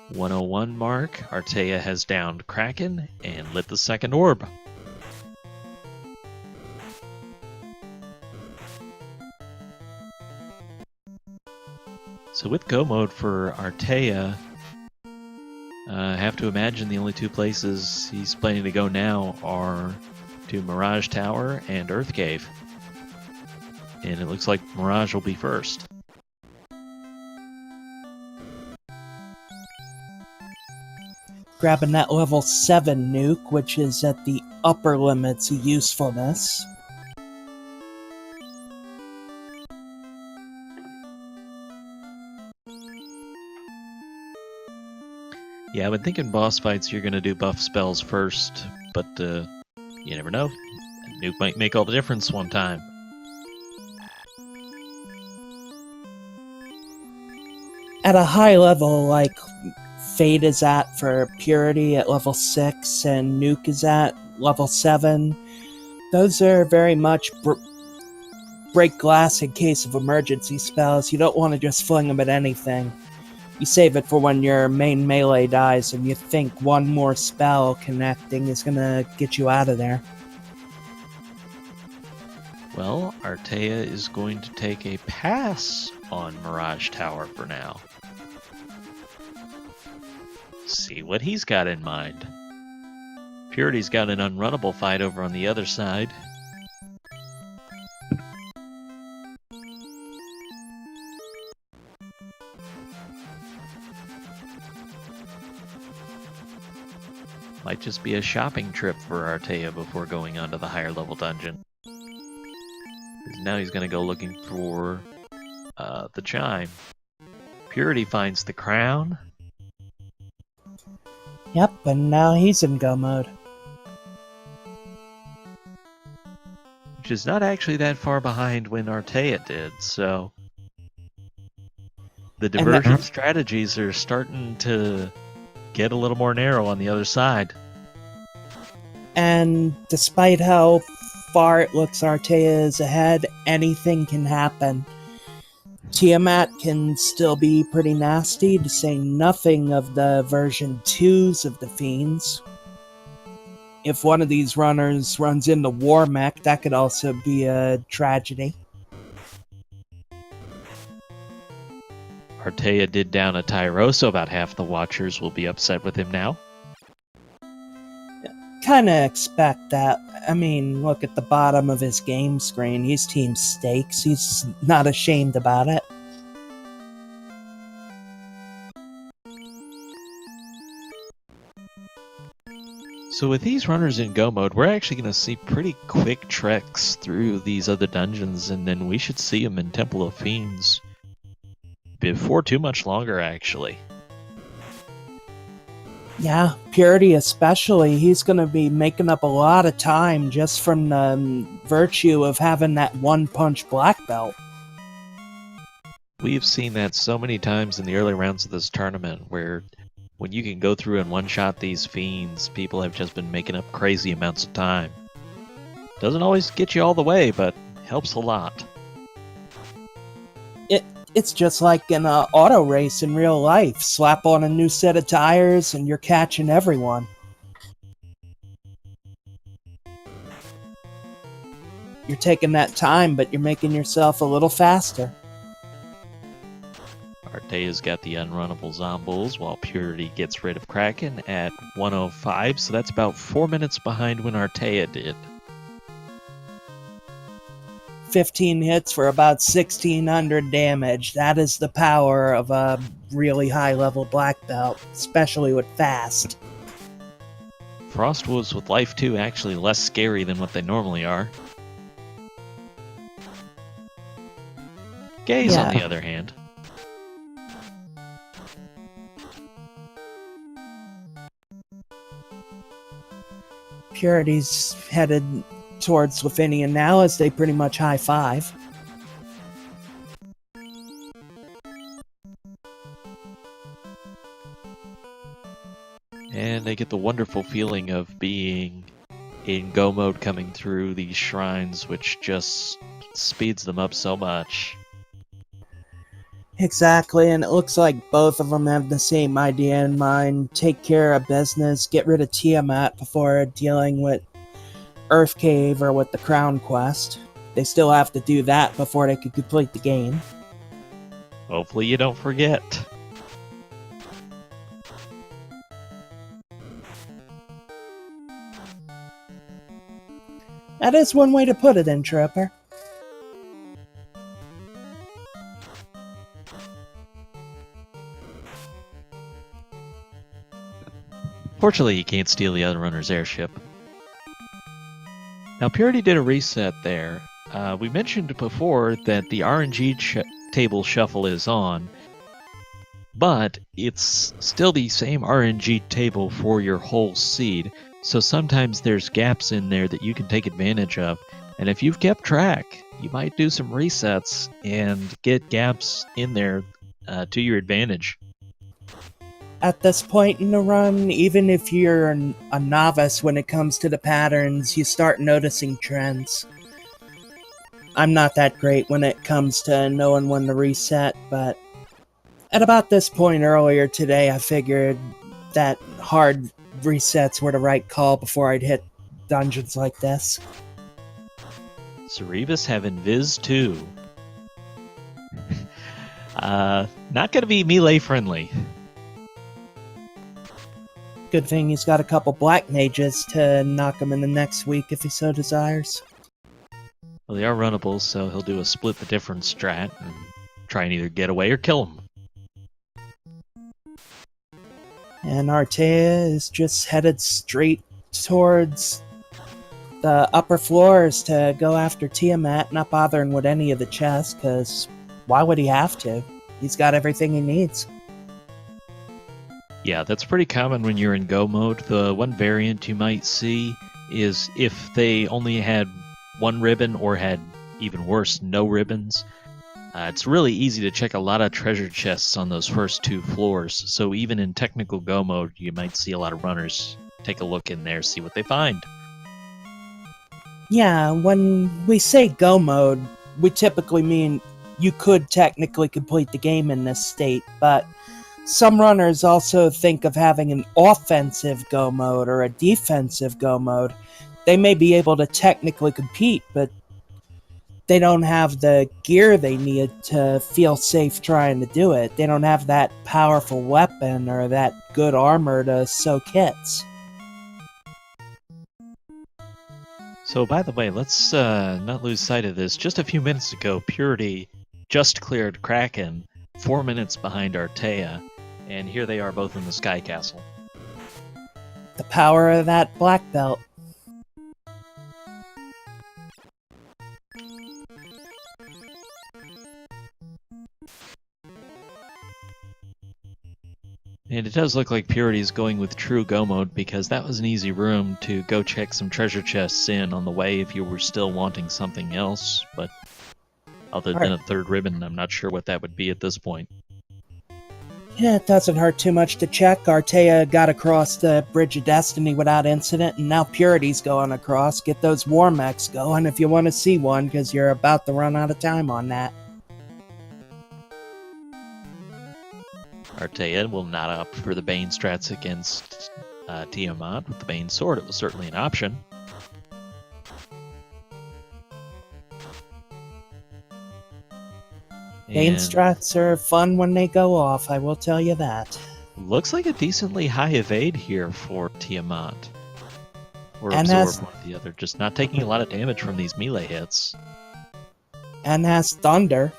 101 mark. Artea has downed Kraken and lit the second orb. So with go mode for Artea, I have to imagine the only two places he's planning to go now are to Mirage Tower and Earth Cave. And it looks like Mirage will be first. Grabbing that level 7 nuke, which is at the upper limits of usefulness. Yeah, I've been thinking boss fights you're going to do buff spells first, but you never know. A nuke might make all the difference one time. At a high level, like Fate is at for Purity at level 6 and Nuke is at level 7, those are very much break glass in case of emergency spells. You don't want to just fling them at anything. You save it for when your main melee dies and you think one more spell connecting is going to get you out of there. Well, Artea is going to take a pass on Mirage Tower for now. See what he's got in mind. Purity's got an unrunnable fight over on the other side. Might just be a shopping trip for Artea before going on to the higher level dungeon. Now he's going to go looking for the chime. Purity finds the crown. Yep, and now he's in go mode. Which is not actually that far behind when Artea did, so the diversion strategies are starting to get a little more narrow on the other side. And despite how far it looks Artea is ahead, anything can happen. Tiamat can still be pretty nasty, to say nothing of the version 2s of the Fiends. If one of these runners runs into War Mech, that could also be a tragedy. Artea did down a Tyro, so about half the watchers will be upset with him now. Kinda expect that. I mean, look at the bottom of his game screen. He's Team Stakes. He's not ashamed about it. So with these runners in Go mode, we're actually going to see pretty quick treks through these other dungeons, and then we should see them in Temple of Fiends before too much longer, actually. Yeah, Purity especially, he's going to be making up a lot of time just from the virtue of having that one-punch black belt. We've seen that so many times in the early rounds of this tournament, where when you can go through and one-shot these fiends, people have just been making up crazy amounts of time. Doesn't always get you all the way, but helps a lot. It's just like an auto race in real life. Slap on a new set of tires and you're catching everyone. You're taking that time, but you're making yourself a little faster. Artea's got the unrunnable zombies, while Purity gets rid of Kraken at 105, so that's about 4 minutes behind when Artea did. 15 hits for about 1600 damage. That is the power of a really high-level black belt, especially with fast. Frost wolves with life 2 actually less scary than what they normally are. Gaze, on the other hand. Purity's headed towards Lithuania now as they pretty much high-five. And they get the wonderful feeling of being in Go mode coming through these shrines, which just speeds them up so much. Exactly, and it looks like both of them have the same idea in mind. Take care of business, get rid of Tiamat before dealing with Earth Cave or with the Crown Quest. They still have to do that before they can complete the game. Hopefully you don't forget. That is one way to put it, Trooper. Fortunately, you can't steal the other runner's airship. Now, Purity did a reset there. We mentioned before that the RNG table shuffle is on, but it's still the same RNG table for your whole seed, so sometimes there's gaps in there that you can take advantage of, and if you've kept track, you might do some resets and get gaps in there to your advantage. At this point in the run, even if you're a novice when it comes to the patterns, you start noticing trends. I'm not that great when it comes to knowing when to reset, but at about this point earlier today, I figured that hard resets were the right call before I'd hit dungeons like this. Cerebus having Viz 2. Not gonna be melee friendly. Good thing he's got a couple black mages to knock him in the next week if he so desires. Well, they are runnables, so he'll do a split the difference strat and try and either get away or kill him. And Artea is just headed straight towards the upper floors to go after Tiamat, not bothering with any of the chests, because why would he have to? He's got everything he needs. Yeah, that's pretty common when you're in Go mode. The one variant you might see is if they only had one ribbon or had, even worse, no ribbons. It's really easy to check a lot of treasure chests on those first 2 floors, so even in technical Go mode, you might see a lot of runners take a look in there, see what they find. Yeah, when we say Go mode, we typically mean you could technically complete the game in this state, but some runners also think of having an offensive Go mode or a defensive Go mode. They may be able to technically compete, but they don't have the gear they need to feel safe trying to do it. They don't have that powerful weapon or that good armor to soak hits. So, by the way, let's not lose sight of this. Just a few minutes ago, Purity just cleared Kraken, 4 minutes behind Artea, and here they are both in the Sky Castle. The power of that black belt. And it does look like Purity's going with True Go Mode because that was an easy room to go check some treasure chests in on the way if you were still wanting something else, but other than a third ribbon, I'm not sure what that would be at this point. Yeah, it doesn't hurt too much to check. Artea got across the Bridge of Destiny without incident, and now Purity's going across. Get those war mechs going if you want to see one, because you're about to run out of time on that. Artea will not opt for the Bane strats against Tiamat. With the Bane sword, it was certainly an option. Bane strats are fun when they go off, I will tell you that. Looks like a decently high evade here for Tiamat. Or and absorb one or the other, just not taking a lot of damage from these melee hits. And has Thunder.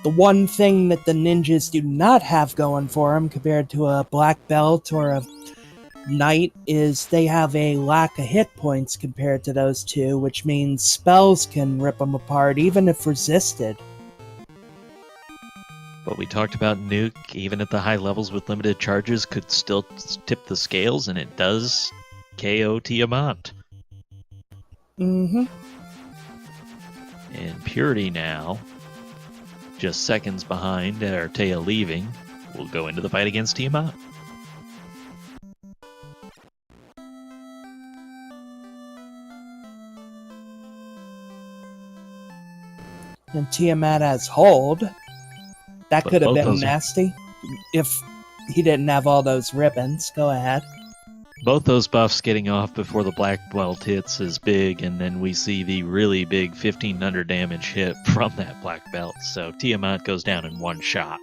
The one thing that the ninjas do not have going for them compared to a black belt or a knight is they have a lack of hit points compared to those two, which means spells can rip them apart even if resisted. But we talked about Nuke, even at the high levels with limited charges, could still tip the scales, and it does KO Tiamat. Mm-hmm. And Purity now, just seconds behind Artea leaving, will go into the fight against Tiamat. And Tiamat has hold. That But could have both been those nasty if he didn't have all those ribbons. Go ahead. Both those buffs getting off before the black belt hits is big, and then we see the really big 1500 damage hit from that black belt. So Tiamat goes down in one shot.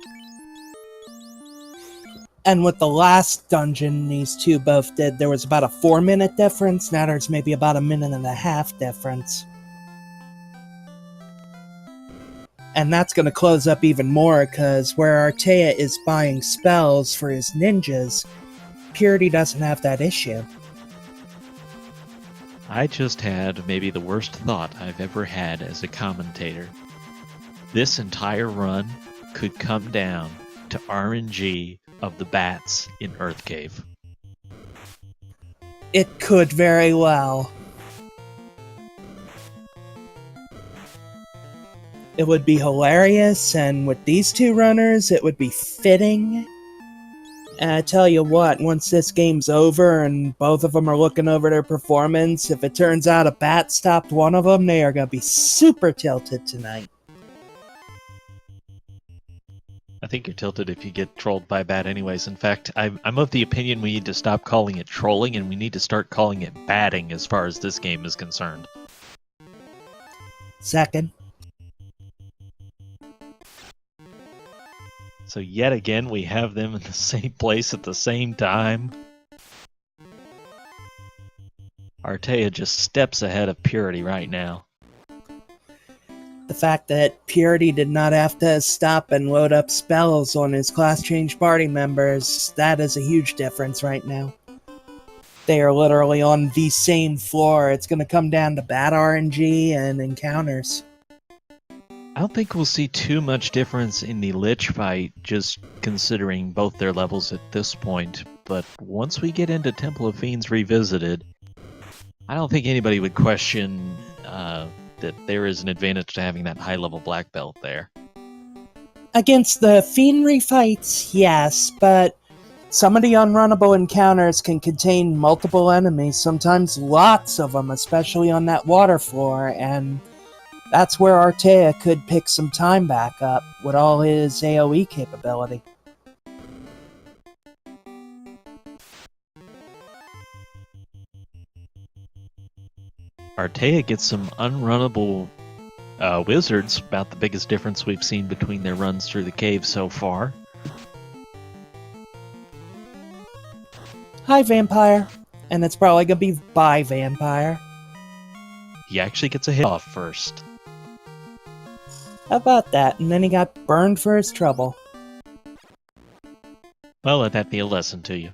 And with the last dungeon these two both did, there was about a 4-minute difference. Now there's maybe about a minute and a half difference. And that's going to close up even more, because where Artea is buying spells for his ninjas, Purity doesn't have that issue. I just had maybe the worst thought I've ever had as a commentator. This entire run could come down to RNG of the bats in Earth Cave. It could very well. It would be hilarious, and with these two runners, it would be fitting. And I tell you what, once this game's over and both of them are looking over their performance, if it turns out a bat stopped one of them, they are going to be super tilted tonight. I think you're tilted if you get trolled by a bat anyways. In fact, I'm of the opinion we need to stop calling it trolling and we need to start calling it batting as far as this game is concerned. Second. So yet again, we have them in the same place at the same time. Artea just steps ahead of Purity right now. The fact that Purity did not have to stop and load up spells on his class change party members, that is a huge difference right now. They are literally on the same floor. It's going to come down to bat RNG and encounters. I don't think we'll see too much difference in the Lich fight, just considering both their levels at this point. But once we get into Temple of Fiends Revisited, I don't think anybody would question that there is an advantage to having that high-level black belt there. Against the Fiendry fights, yes, but some of the unrunnable encounters can contain multiple enemies, sometimes lots of them, especially on that water floor, and that's where Artea could pick some time back up with all his AoE capability. Artea gets some unrunnable wizards, about the biggest difference we've seen between their runs through the cave so far. Hi, Vampire. And it's probably going to be bye, Vampire. He actually gets a hit off first. How about that? And then he got burned for his trouble. Well, let that be a lesson to you.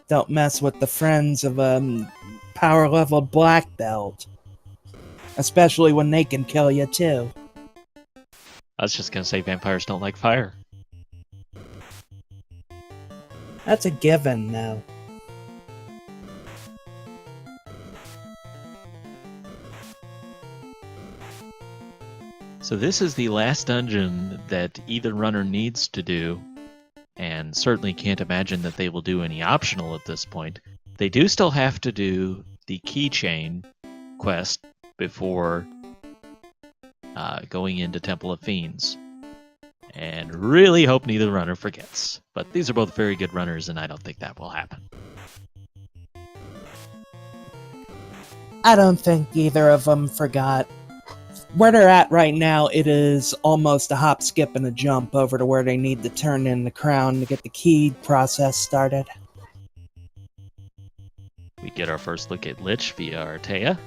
Don't mess with the friends of a power level black belt. Especially when they can kill you too. I was just gonna say vampires don't like fire. That's a given now. So this is the last dungeon that either runner needs to do, and certainly can't imagine that they will do any optional at this point. They do still have to do the keychain quest before going into Temple of Fiends. And really hope neither runner forgets. But these are both very good runners, and I don't think that will happen. I don't think either of them forgot. Where they're at right now, it is almost a hop, skip, and a jump over to where they need to turn in the crown to get the key process started. We get our first look at Lich via Artea.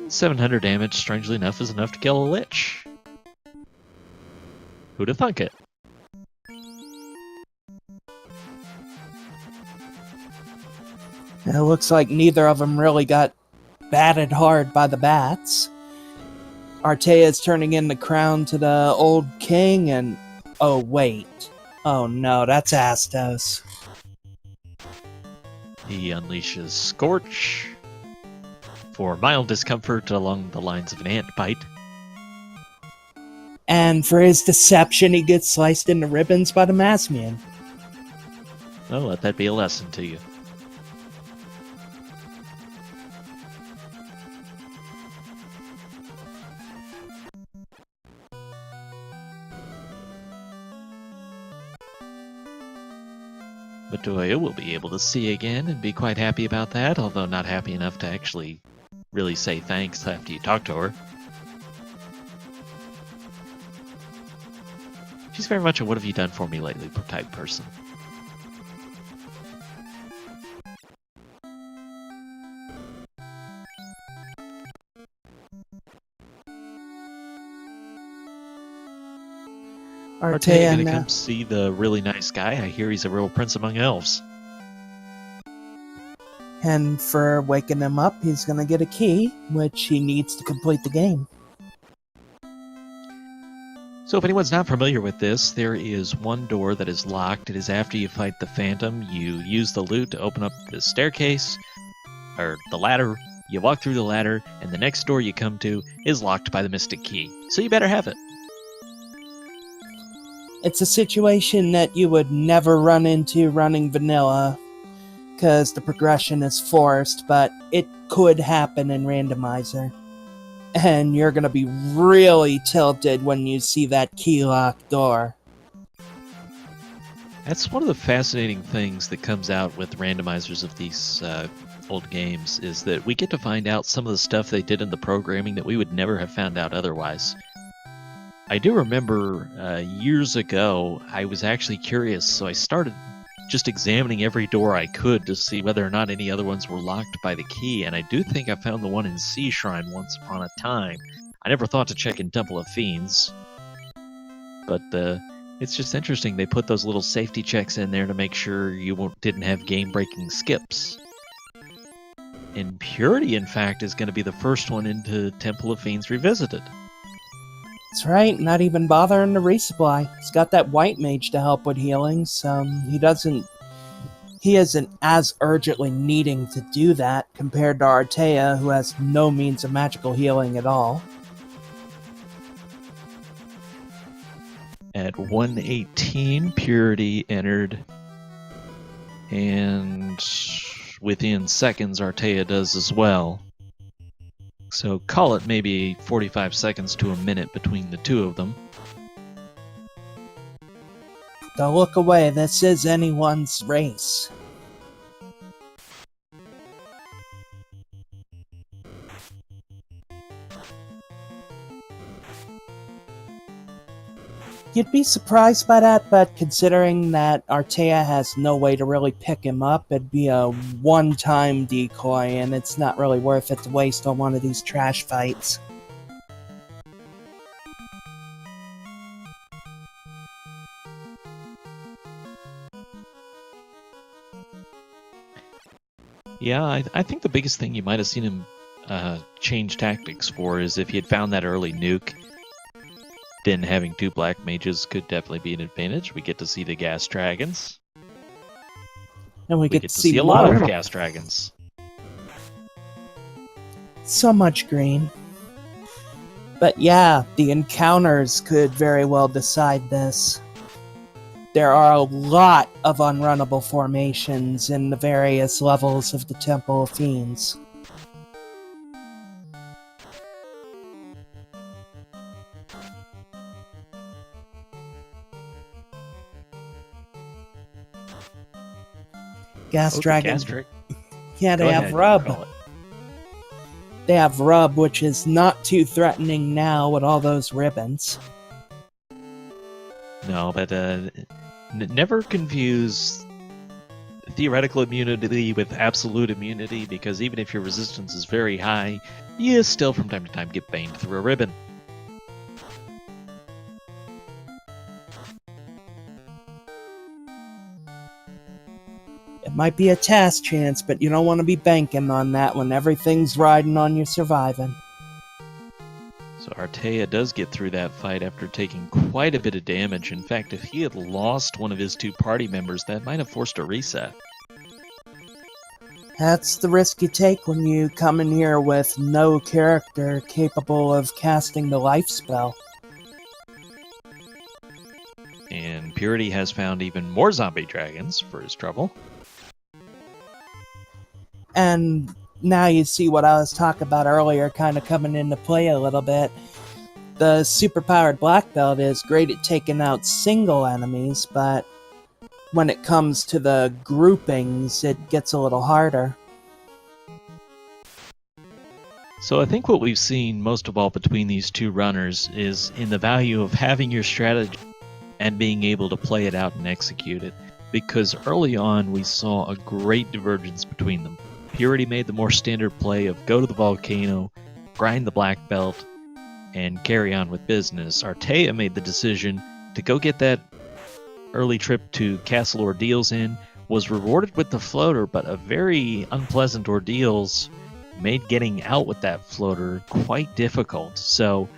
$700 damage, strangely enough, is enough to kill a Lich. Who'da thunk it? It looks like neither of them really got batted hard by the bats. Artea is turning in the crown to the old king, and... oh, wait. Oh no, that's Astos. He unleashes Scorch for mild discomfort along the lines of an ant bite. And for his deception, he gets sliced into ribbons by the Massman. Well, let that be a lesson to you. But Doya will be able to see again and be quite happy about that, although not happy enough to actually really say thanks after you talk to her. She's very much a what have you done for me lately type person. Artea gonna come see the really nice guy. I hear he's a real prince among elves. And for waking him up, he's gonna get a key, which he needs to complete the game. So if anyone's not familiar with this, there is one door that is locked. It is after you fight the Phantom. You use the loot to open up the staircase, or the ladder. You walk through the ladder, and the next door you come to is locked by the Mystic Key. So you better have it. It's a situation that you would never run into running vanilla, because the progression is forced, but it could happen in Randomizer. And you're going to be really tilted when you see that key lock door. That's one of the fascinating things that comes out with randomizers of these old games, is that we get to find out some of the stuff they did in the programming that we would never have found out otherwise. I do remember years ago, I was actually curious, so I started just examining every door I could to see whether or not any other ones were locked by the key, and I do think I found the one in Sea Shrine once upon a time. I never thought to check in Temple of Fiends, but it's just interesting. They put those little safety checks in there to make sure you didn't have game-breaking skips. And Purity, in fact, is going to be the first one into Temple of Fiends Revisited. That's right, not even bothering to resupply. He's got that white mage to help with healing, so he isn't as urgently needing to do that compared to Artea, who has no means of magical healing at all. At 118, Purity entered, and within seconds, Artea does as well. So call it maybe 45 seconds to a minute between the two of them. Don't look away, this is anyone's race. You'd be surprised by that, but considering that Artea has no way to really pick him up, it'd be a one-time decoy, and it's not really worth it to waste on one of these trash fights. Yeah, I think the biggest thing you might have seen him change tactics for is if he had found that early nuke, then having 2 black mages could definitely be an advantage. We get to see the gas dragons. And we We get get to to see see a lot more. of gas dragons. So much green. But yeah, the encounters could very well decide this. There are a lot of unrunnable formations in the various levels of the Temple of Fiends. Gas Oh, the Dragon. gas dra- Yeah, Go they ahead, have you Rub. call it. They have Rub, which is not too threatening now with all those ribbons. No, but never confuse theoretical immunity with absolute immunity, because even if your resistance is very high, you still from time to time get banged through a ribbon. It might be a task chance, but you don't want to be banking on that when everything's riding on you surviving. So Artea does get through that fight after taking quite a bit of damage. In fact, if he had lost one of his 2 party members, that might have forced a reset. That's the risk you take when you come in here with no character capable of casting the life spell. And Purity has found even more zombie dragons for his trouble. And now you see what I was talking about earlier kind of coming into play a little bit. The superpowered black belt is great at taking out single enemies, but when it comes to the groupings, it gets a little harder. So I think what we've seen most of all between these 2 runners is in the value of having your strategy and being able to play it out and execute it. Because early on we saw a great divergence between them. Purity made the more standard play of go to the volcano, grind the black belt, and carry on with business. Artea made the decision to go get that early trip to Castle Ordeals in, was rewarded with the floater, but a very unpleasant ordeals made getting out with that floater quite difficult. So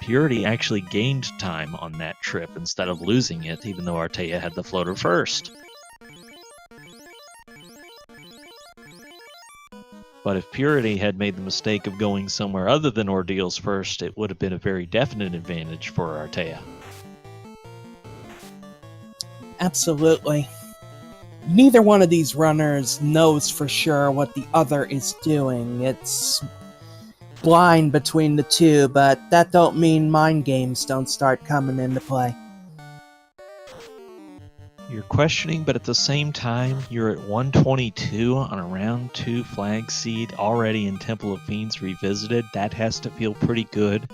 Purity actually gained time on that trip instead of losing it, even though Artea had the floater first. But if Purity had made the mistake of going somewhere other than Ordeals first, it would have been a very definite advantage for Artea. Absolutely. Neither one of these runners knows for sure what the other is doing. It's blind between the 2, but that don't mean mind games don't start coming into play. You're questioning, but at the same time, you're at 122 on a round 2 flag seed already in Temple of Fiends Revisited. That has to feel pretty good.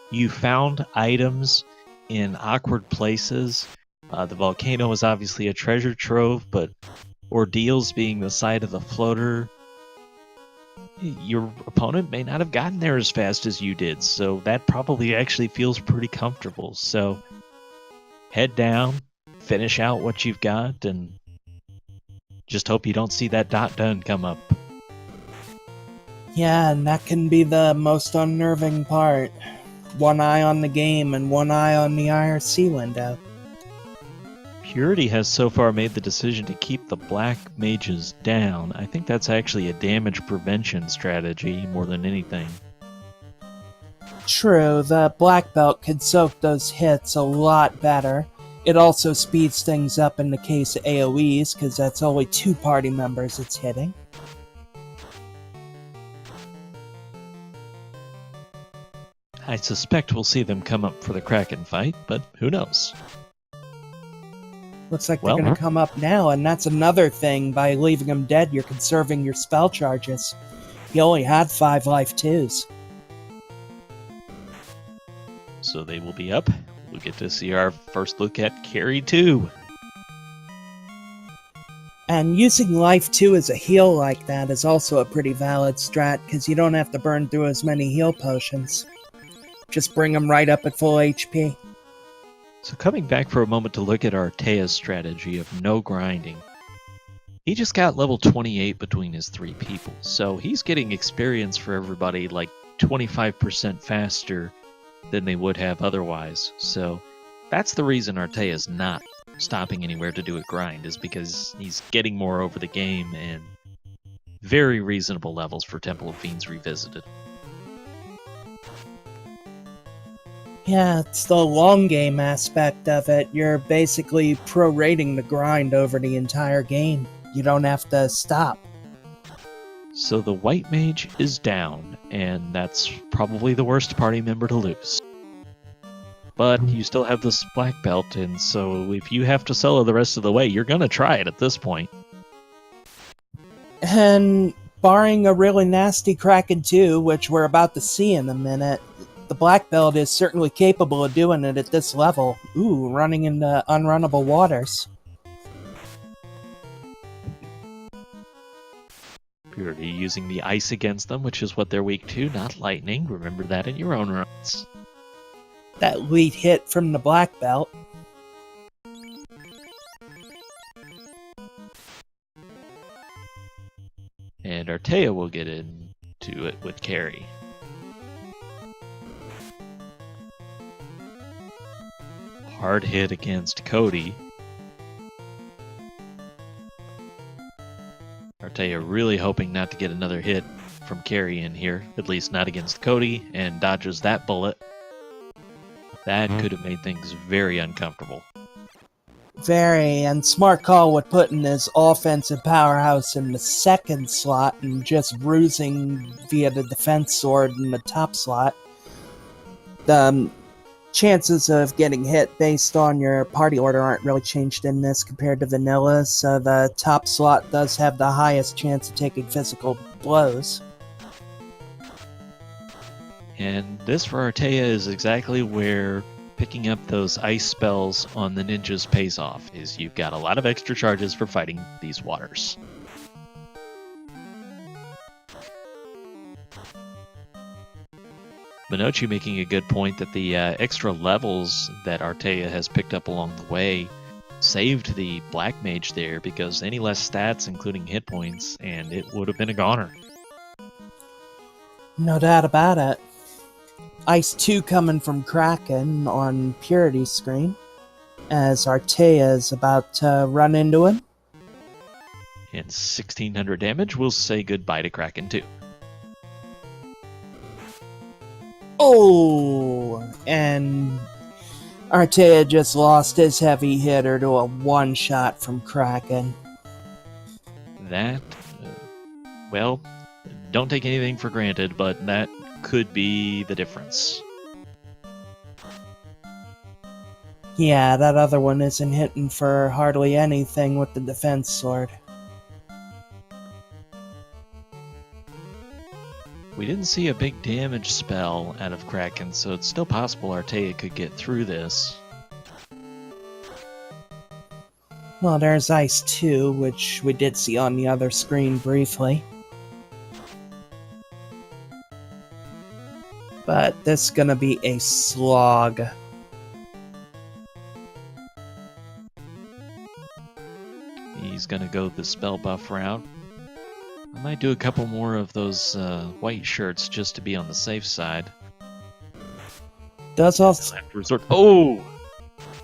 You found items in awkward places. The volcano was obviously a treasure trove, but Ordeals being the site of the floater, your opponent may not have gotten there as fast as you did, so that probably actually feels pretty comfortable. So head down, finish out what you've got, and just hope you don't see that dot done come up. Yeah, and that can be the most unnerving part. One eye on the game and one eye on the IRC window. Purity has so far made the decision to keep the black mages down. I think that's actually a damage prevention strategy more than anything. True, the black belt could soak those hits a lot better. It also speeds things up in the case of AoEs, because that's only 2 party members it's hitting. I suspect we'll see them come up for the Kraken fight, but who knows? Looks like they're going to come up now, and that's another thing. By leaving him dead, you're conserving your spell charges. He only had 5 life 2s. So they will be up. We'll get to see our first look at Carry 2. And using life 2 as a heal like that is also a pretty valid strat, because you don't have to burn through as many heal potions. Just bring them right up at full HP. So coming back for a moment to look at Artea's strategy of no grinding. He just got level 28 between his 3 people, so he's getting experience for everybody like 25% faster than they would have otherwise. So that's the reason Artea is not stopping anywhere to do a grind, is because he's getting more over the game and very reasonable levels for Temple of Fiends Revisited. Yeah, it's the long game aspect of it. You're basically prorating the grind over the entire game. You don't have to stop. So the White Mage is down, and that's probably the worst party member to lose. But you still have this Black Belt, and so if you have to solo the rest of the way, you're gonna try it at this point. And barring a really nasty Kraken 2, which we're about to see in a minute, the Black Belt is certainly capable of doing it at this level. Ooh, running into unrunnable waters. Purity using the ice against them, which is what they're weak to, not lightning. Remember that in your own runs. That lead hit from the Black Belt. And Artea will get into it with Carrie. Hard hit against Cody. Artea really hoping not to get another hit from Carrie in here, at least not against Cody, and dodges that bullet. That could have made things very uncomfortable. Very, and smart call with putting his offensive powerhouse in the second slot and just bruising via the defense sword in the top slot. The chances of getting hit based on your party order aren't really changed in this compared to vanilla, so the top slot does have the highest chance of taking physical blows. And this for Artea is exactly where picking up those ice spells on the ninjas pays off, is you've got a lot of extra charges for fighting these waters. Minochi making a good point that the extra levels that Artea has picked up along the way saved the Black Mage there, because any less stats, including hit points, and it would have been a goner. No doubt about it. Ice 2 coming from Kraken on Purity's screen, as Artea is about to run into him. And 1600 damage, we'll say goodbye to Kraken 2. Oh, and Artea just lost his heavy hitter to a one-shot from Kraken. That, well, don't take anything for granted, but that could be the difference. Yeah, that other one isn't hitting for hardly anything with the defense sword. We didn't see a big damage spell out of Kraken, so it's still possible Artea could get through this. Well, there's Ice 2, which we did see on the other screen briefly. But this is gonna be a slog. He's gonna go the spell buff route. I might do a couple more of those white shirts just to be on the safe side. Does also Have to resort. Oh!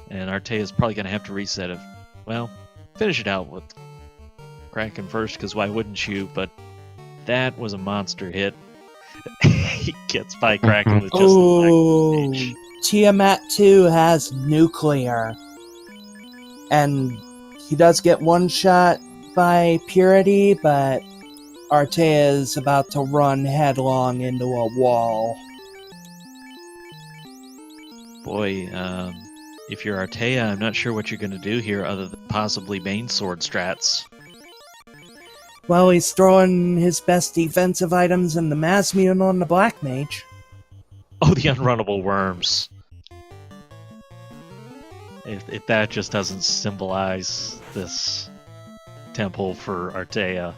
And Artea's probably gonna have to reset it. Well, finish it out with Kraken first, because why wouldn't you? But that was a monster hit. He gets by Kraken with just oh, the Tiamat 2 has nuclear, and he does get one shot by Purity, but Artea is about to run headlong into a wall. Boy, if you're Artea, I'm not sure what you're going to do here other than possibly Bane Sword strats. Well, he's throwing his best defensive items in the Masmian on the Black Mage. Oh, the unrunnable worms. If that just doesn't symbolize this temple for Artea.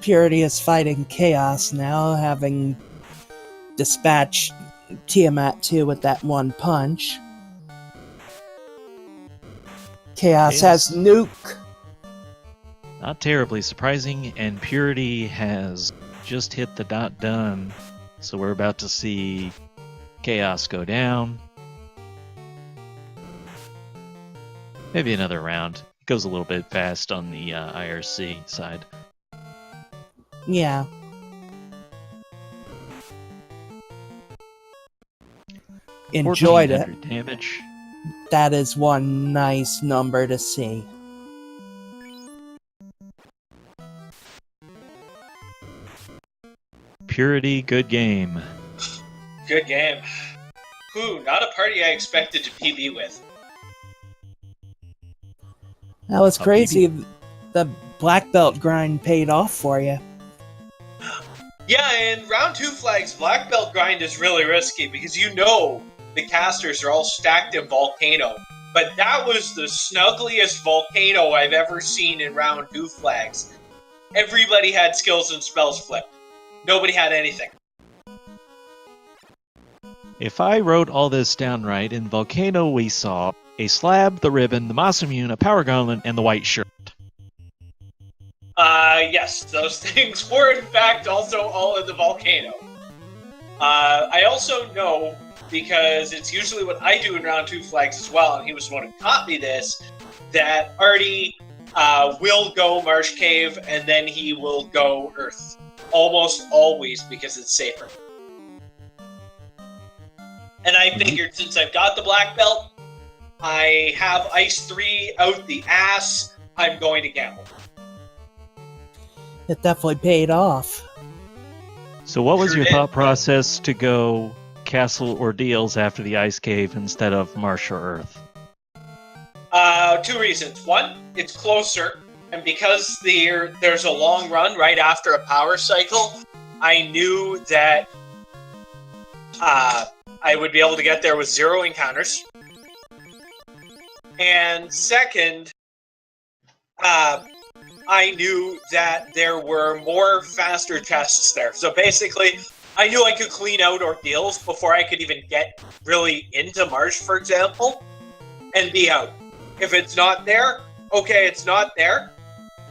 Purity is fighting Chaos now, having dispatched Tiamat 2 with that one punch. Chaos has nuke. Not terribly surprising, and Purity has just hit the dot done, so we're about to see Chaos go down. Maybe another round. It goes a little bit fast on the IRC side. Yeah. Enjoyed it. 1400 damage. That is one nice number to see. Purity, good game. Good game. Whew, not a party I expected to PB with. That was crazy. The black belt grind paid off for you. Yeah, in round 2 flags, black belt grind is really risky because you know the casters are all stacked in Volcano. But that was the snuggliest Volcano I've ever seen in round 2 flags. Everybody had skills and spells flipped. Nobody had anything. If I wrote all this down right, in Volcano we saw a slab, the ribbon, the Moss Immune, a power gauntlet, and the white shirt. Yes, those things were in fact also all in the Volcano. I also know, because it's usually what I do in round 2 flags as well, and he was the one who taught me this, that Artie will go Marsh Cave and then he will go Earth. Almost always, because it's safer. And I figured since I've got the black belt, I have Ice 3 out the ass, I'm going to gamble. It definitely paid off. So what was Sure your did. thought process to go Castle Ordeals after the Ice Cave instead of Marsh or Earth? 2 reasons. One, it's closer, and because there's a long run right after a power cycle, I knew that I would be able to get there with 0 encounters. And second, I knew that there were more faster chests there. So basically, I knew I could clean out ordeals before I could even get really into Marsh, for example, and be out. If it's not there, okay, it's not there.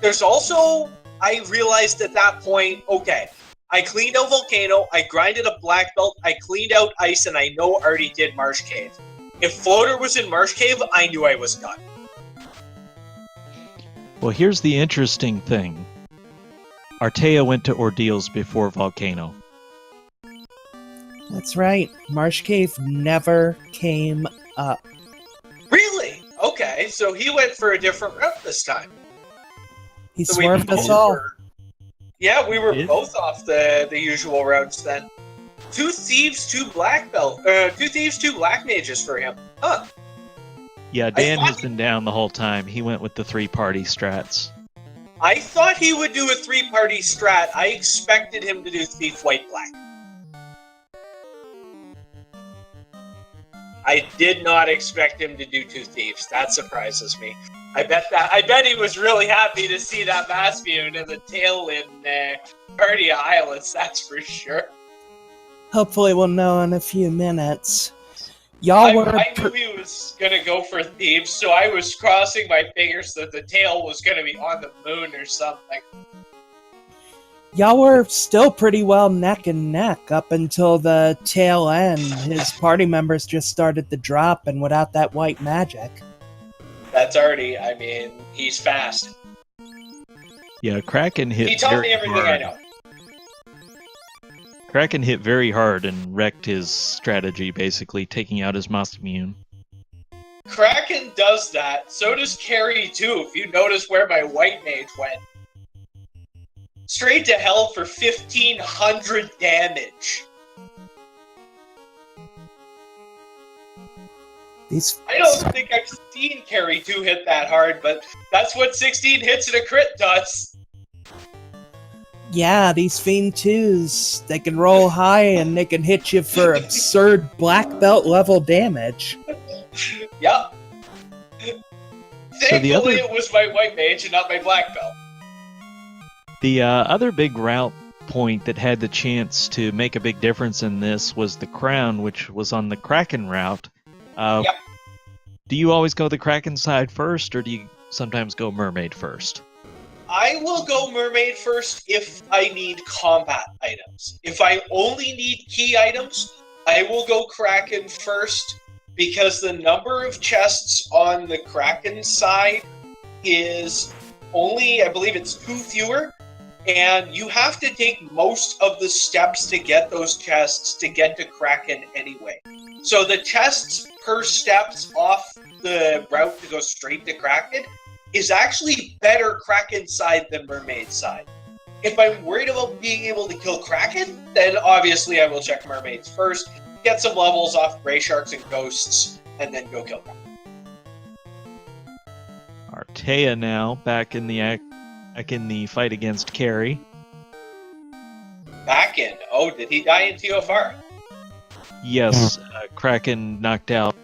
There's also, I realized at that point, okay, I cleaned out Volcano, I grinded a black belt, I cleaned out Ice, and I know I already did Marsh Cave. If Floater was in Marsh Cave, I knew I was done. Well, here's the interesting thing. Artea went to Ordeals before Volcano. That's right. Marsh Cave never came up. Really? Okay, so he went for a different route this time. He So we swerved us both all. were- Yeah, we were Yeah. both off the usual routes then. 2 thieves, 2 black belt, 2 thieves, 2 black mages for him. Huh. Yeah, Dan thought has been down the whole time. He went with the 3-party strats. I thought he would do a 3-party strat. I expected him to do thief, white, black. I did not expect him to do 2 thieves. That surprises me. I bet he was really happy to see that Maspion and the tail in Artea Islands, that's for sure. Hopefully we'll know in a few minutes. Y'all I were... knew he was going to go for thieves, so I was crossing my fingers that the tail was going to be on the moon or something. Y'all were still pretty well neck and neck up until the tail end. His party members just started to drop, and without that white magic. That's Artie. I mean, he's fast. Yeah, Kraken hit He taught very me everything hard. I know. Kraken hit very hard and wrecked his strategy, basically, taking out his Moss Immune. Kraken does that. So does Carrie, too, if you notice where my white mage went. Straight to hell for 1,500 damage. I don't think I've seen Carrie 2 hit that hard, but that's what 16 hits in a crit does. Yeah, these Fiend 2s, they can roll high and they can hit you for absurd black belt level damage. Yep. Thankfully, other- it was my white mage and not my black belt. The other big route point that had the chance to make a big difference in this was the Crown, which was on the Kraken route. Yep. Do you always go the Kraken side first, or do you sometimes go Mermaid first? I will go Mermaid first if I need combat items. If I only need key items, I will go Kraken first, because the number of chests on the Kraken side is only, I believe it's 2 fewer, and you have to take most of the steps to get those chests to get to Kraken anyway. So the chests per steps off the route to go straight to Kraken is actually better Kraken side than Mermaid side. If I'm worried about being able to kill Kraken, then obviously I will check Mermaids first, get some levels off Grey Sharks and Ghosts, and then go kill Kraken. Artea now back in the fight against Carrie. Back in. Oh, did he die in TOFR? Yes, Kraken knocked out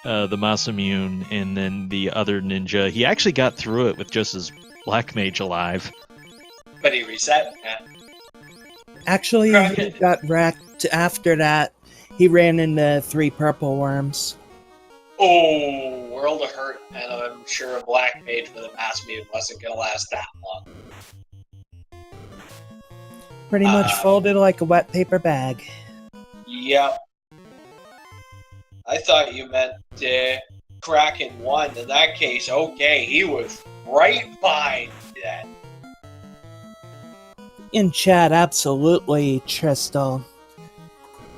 the Masamune, and then the other ninja. He actually got through it with just his Black Mage alive. But he reset. Yeah. Actually, he got wrecked. After that, he ran into 3 purple worms. Oh, World of Hurt, and I'm sure a Black Mage with a Mass Mute wasn't going to last that long. Pretty much folded like a wet paper bag. Yep. I thought you meant Kraken won. In that case, okay, he was right behind that. In chat, absolutely, Tristal.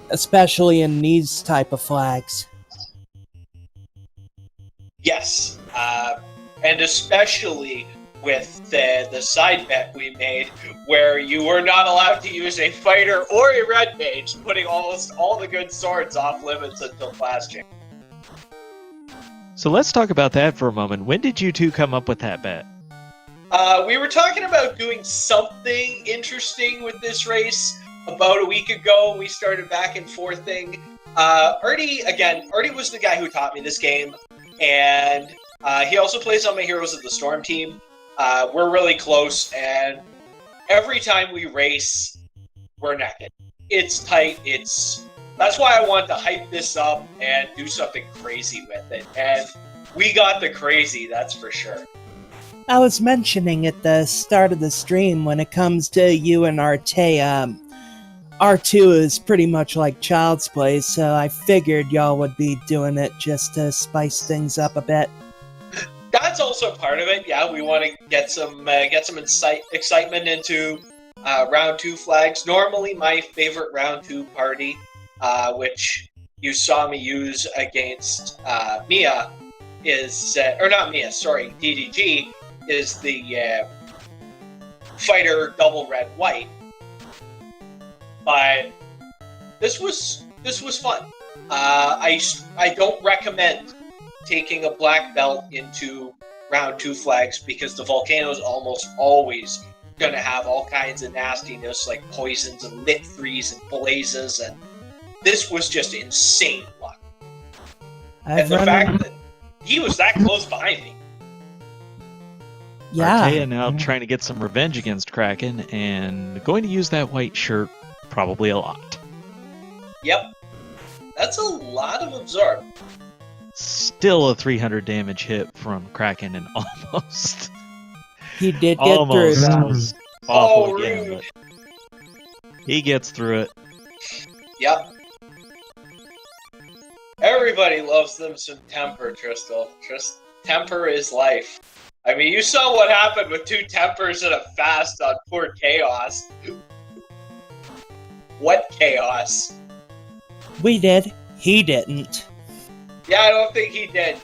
Especially in these type of flags. Yes, and especially with the side bet we made, where you were not allowed to use a fighter or a red mage, putting almost all the good swords off limits until class change. So let's talk about that for a moment. When did you two come up with that bet? We were talking about doing something interesting with this race about a week ago. We started back and forthing. Artie was the guy who taught me this game, and he also plays on my Heroes of the Storm team. We're really close, and every time we race, we're naked. It's tight. That's why I want to hype this up and do something crazy with it. And we got the crazy, that's for sure. I was mentioning at the start of the stream, when it comes to you and Artea, R2 is pretty much like Child's Play, so I figured y'all would be doing it just to spice things up a bit. That's also part of it. Yeah, we want to get some excitement into round 2 flags. Normally, my favorite round 2 party, which you saw me use against Mia, is or not Mia, sorry, DDG, is the fighter double red white. But this was fun. I don't recommend taking a black belt into round 2 flags, because the volcano is almost always going to have all kinds of nastiness like poisons and lit 3s and blazes, and this was just insane luck. And the fact that he was that close behind me. Yeah. Artea now trying to get some revenge against Kraken, and going to use that white shirt probably a lot. Yep. That's a lot of absorb. Still a 300 damage hit from Kraken, and almost... He did get almost through that. was awful Oh, again, rude. but he gets through it. Yep. Everybody loves them some temper, Tristal. Temper is life. I mean, you saw what happened with 2 tempers and a fast on poor Chaos. What chaos? We did. He didn't. Yeah, I don't think he did.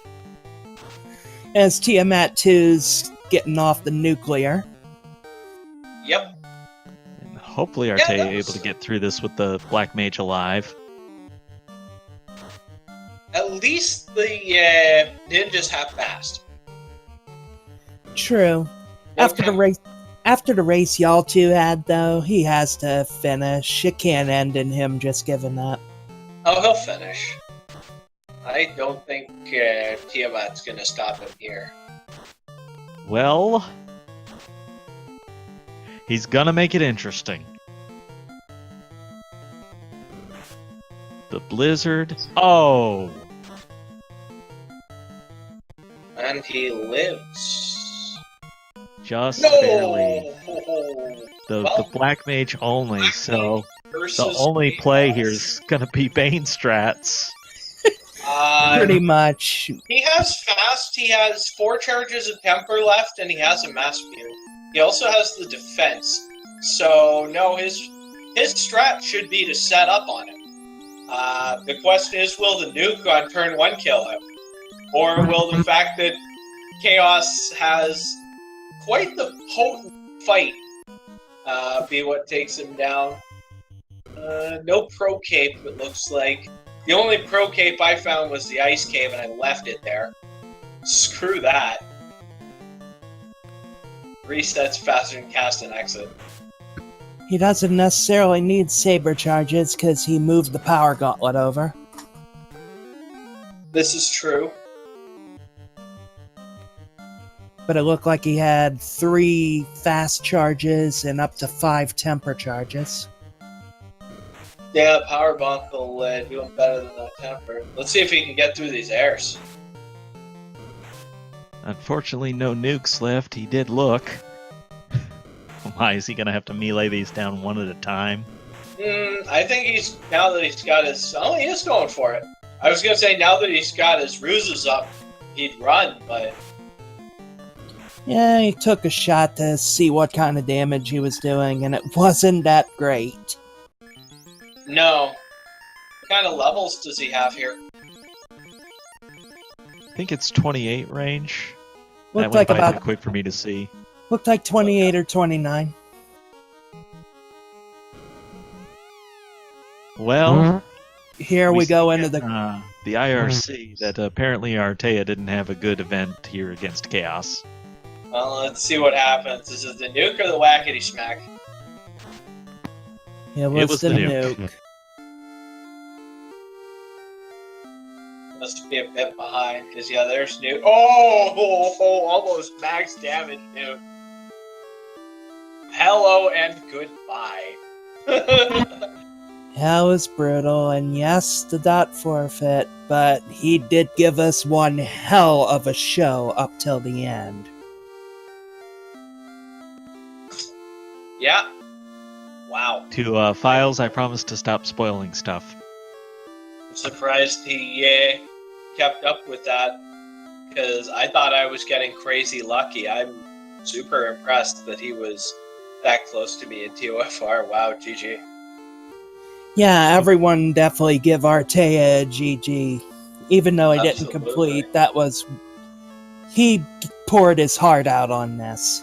As Tiamat 2's getting off the nuclear. Yep. And hopefully Yeah, Artea that was- able to get through this with the Black Mage alive. At least the ninjas have fast. True. Okay. After the race y'all two had, though, he has to finish. It can't end in him just giving up. Oh, he'll finish. I don't think Tiamat's gonna stop him here. Well, he's gonna make it interesting. The blizzard. Oh! And he lives. Just No! barely. The Well, Black Mage only, Black so Mage the versus only play Chaos. here is gonna be Bane strats. Pretty much. He has fast, he has 4 charges of temper left, and he has a mass view. He also has the defense. So, no, his strat should be to set up on him. The question is, will the nuke on turn 1 kill him? Or will the fact that Chaos has quite the potent fight be what takes him down? No pro cape, it looks like. The only pro cape I found was the ice cave, and I left it there. Screw that. Resets faster than cast and exit. He doesn't necessarily need saber charges because he moved the power gauntlet over. This is true. But it looked like he had 3 fast charges and up to 5 temper charges. Yeah, power bump will do him better than that temper. Let's see if he can get through these airs. Unfortunately, no nukes left. He did look. Why is he gonna have to melee these down one at a time? I think now that he's got his... Oh, he is going for it. I was going to say, now that he's got his ruses up, he'd run, but... Yeah, he took a shot to see what kind of damage he was doing, and it wasn't that great. No. What kind of levels does he have here? I think it's 28 range. Looked That went like by about too quick for me to see. looked like 28 or 29. Well, Here we go see into the IRC that apparently Artea didn't have a good event here against Chaos. Well, let's see what happens. Is it the nuke or the whackety smack? It was the nuke. nuke. Must be a bit behind, because yeah, there's nuke. Oh, almost max damage nuke. Hello and goodbye. That was brutal, and yes, the dot forfeit, but he did give us one hell of a show up till the end. Yeah. Wow. To Files, I promise to stop spoiling stuff. I'm surprised he kept up with that, because I thought I was getting crazy lucky. I'm super impressed that he was that close to me in TOFR. Wow, GG. Yeah, everyone definitely give Artea a GG. Even though he didn't Absolutely. complete, that was... He poured his heart out on this.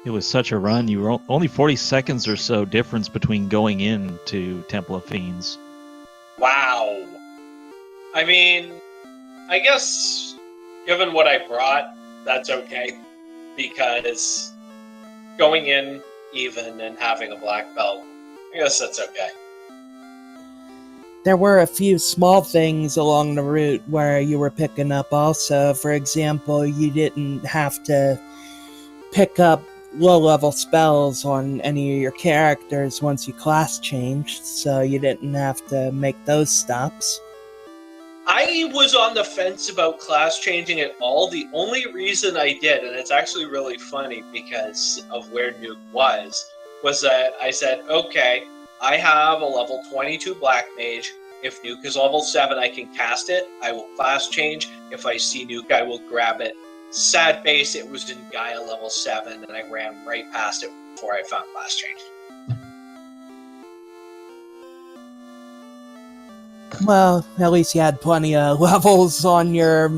It was such a run. You were only 40 seconds or so difference between going in to Temple of Fiends. Wow. I mean, I guess given what I brought, that's okay. Because going in even and having a black belt, I guess that's okay. There were a few small things along the route where you were picking up also. For example, you didn't have to pick up low-level spells on any of your characters once you class changed, so you didn't have to make those stops. I was on the fence about class changing at all. The only reason I did, and it's actually really funny because of where Nuke was that I said, okay, I have a level 22 Black Mage. If Nuke is level 7, I can cast it. I will class change. If I see Nuke, I will grab it. Sad face, it was in Gaia level 7, and I ran right past it before I found class change. Well, at least you had plenty of levels on your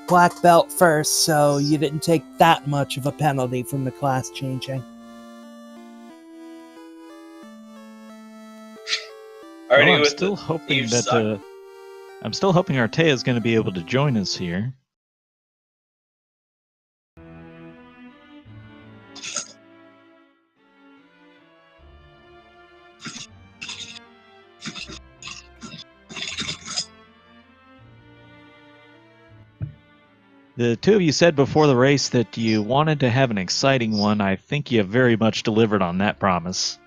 black belt first, so you didn't take that much of a penalty from the class changing. Already Well, with the hoping suck. that I'm still hoping Artea is going to be able to join us here. The two of you said before the race that you wanted to have an exciting one. I think you have very much delivered on that promise.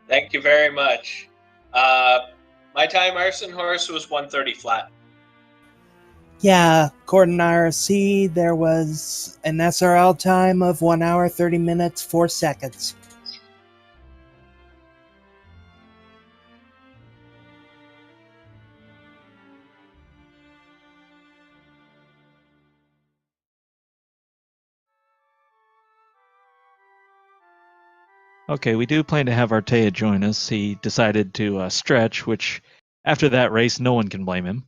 Thank you very much. My time arson horse was 130 flat. Yeah, according to IRC, there was an SRL time of 1 hour, 30 minutes, 4 seconds. Okay, we do plan to have Artea join us. He decided to stretch, which after that race, no one can blame him.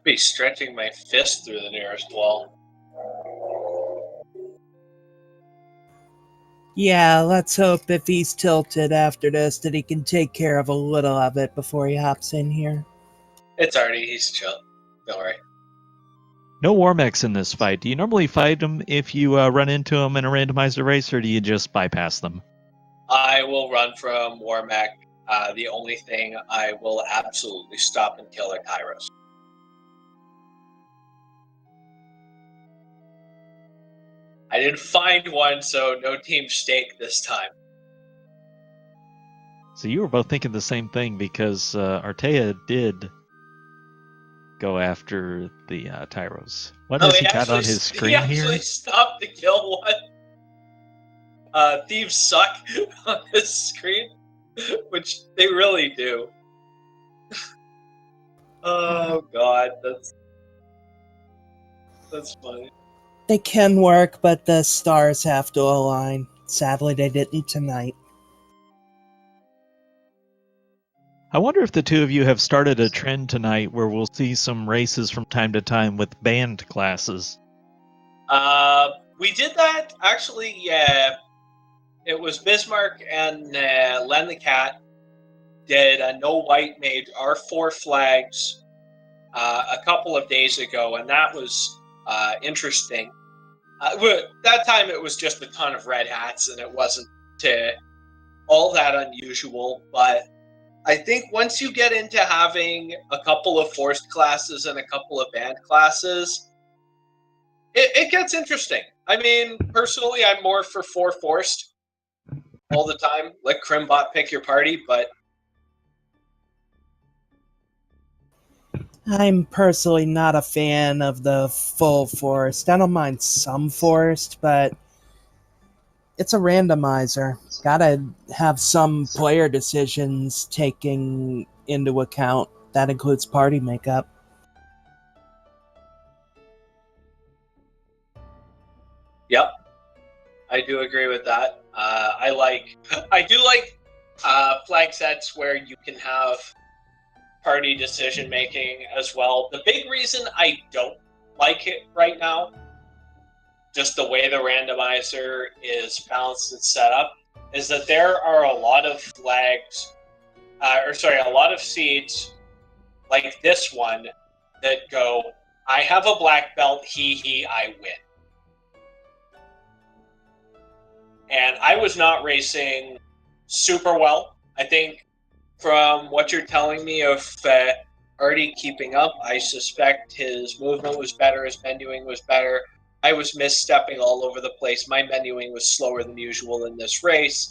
Be stretching my fist through the nearest wall. Yeah, let's hope if he's tilted after this that he can take care of a little of it before he hops in here. It's Artie, he's chill. Don't worry. No Warmechs in this fight. Do you normally fight them if you run into them in a randomizer race, or do you just bypass them? I will run from Warmech. The only thing I will absolutely stop and kill are Kairos. I didn't find one, so no team stake this time. So you were both thinking the same thing, because Artea did go after the Tyros. What has he got on his screen he actually here? stopped to kill one. Thieves suck on this screen, which they really do. Oh god, that's funny. They can work, but the stars have to align. Sadly, they didn't tonight. I wonder if the two of you have started a trend tonight where we'll see some races from time to time with banned classes. We did that actually. Yeah, it was Bismarck and Len the Cat did a no white mage R4 flags a couple of days ago, and that was interesting. That time it was just a ton of red hats, and it wasn't all that unusual. But I think once you get into having a couple of forced classes and a couple of banned classes, it gets interesting. I mean, personally, I'm more for 4 forced all the time. Let Crimbot pick your party, but I'm personally not a fan of the full forced. I don't mind some forced, but it's a randomizer. Gotta have some player decisions taking into account. That includes party makeup. yep, I do agree with that. I do like flag sets where you can have party decision making as well. The big reason I don't like it right now, just the way the randomizer is balanced and set up, is that there are a lot of flags, a lot of seeds like this one that go, I have a black belt, I win. And I was not racing super well. I think from what you're telling me of already keeping up, I suspect his movement was better, his menuing was better. I was misstepping all over the place. My menuing was slower than usual in this race.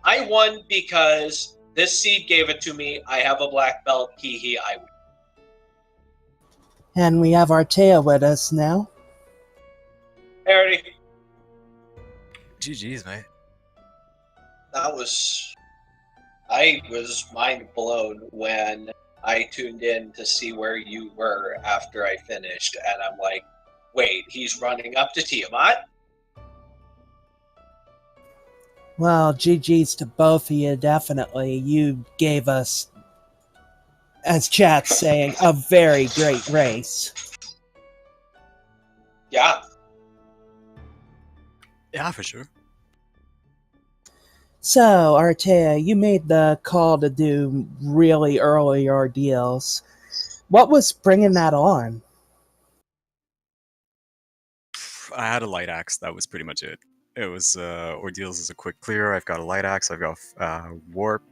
I won because this seed gave it to me. I have a black belt, I win. And we have Artea with us now. Hey, Artie. GG's, mate. I was mind blown when I tuned in to see where you were after I finished, and I'm like, wait, he's running up to Tiamat? Well, GG's to both of you, definitely. You gave us, as chat's saying, a very great race. Yeah. Yeah, for sure. So, Artea, you made the call to do really early ordeals. What was bringing that on? I had a light axe. That was pretty much it. It was ordeals is a quick clear. I've got a light axe. I've got warp,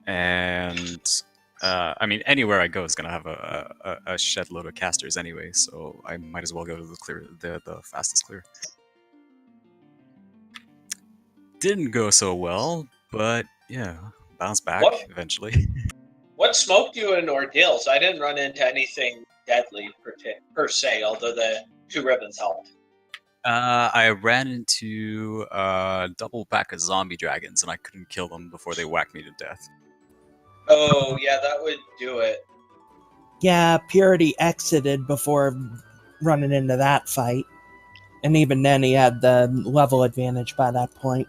and I mean anywhere I go is gonna have a shed load of casters anyway. So I might as well go to the fastest clear. Didn't go so well, but yeah, bounce back eventually. What What smoked you in ordeals? I didn't run into anything deadly per se, although the 2 ribbons helped. I ran into a double pack of zombie dragons, and I couldn't kill them before they whacked me to death. Oh, yeah, that would do it. Yeah, Purity exited before running into that fight. And even then, he had the level advantage by that point.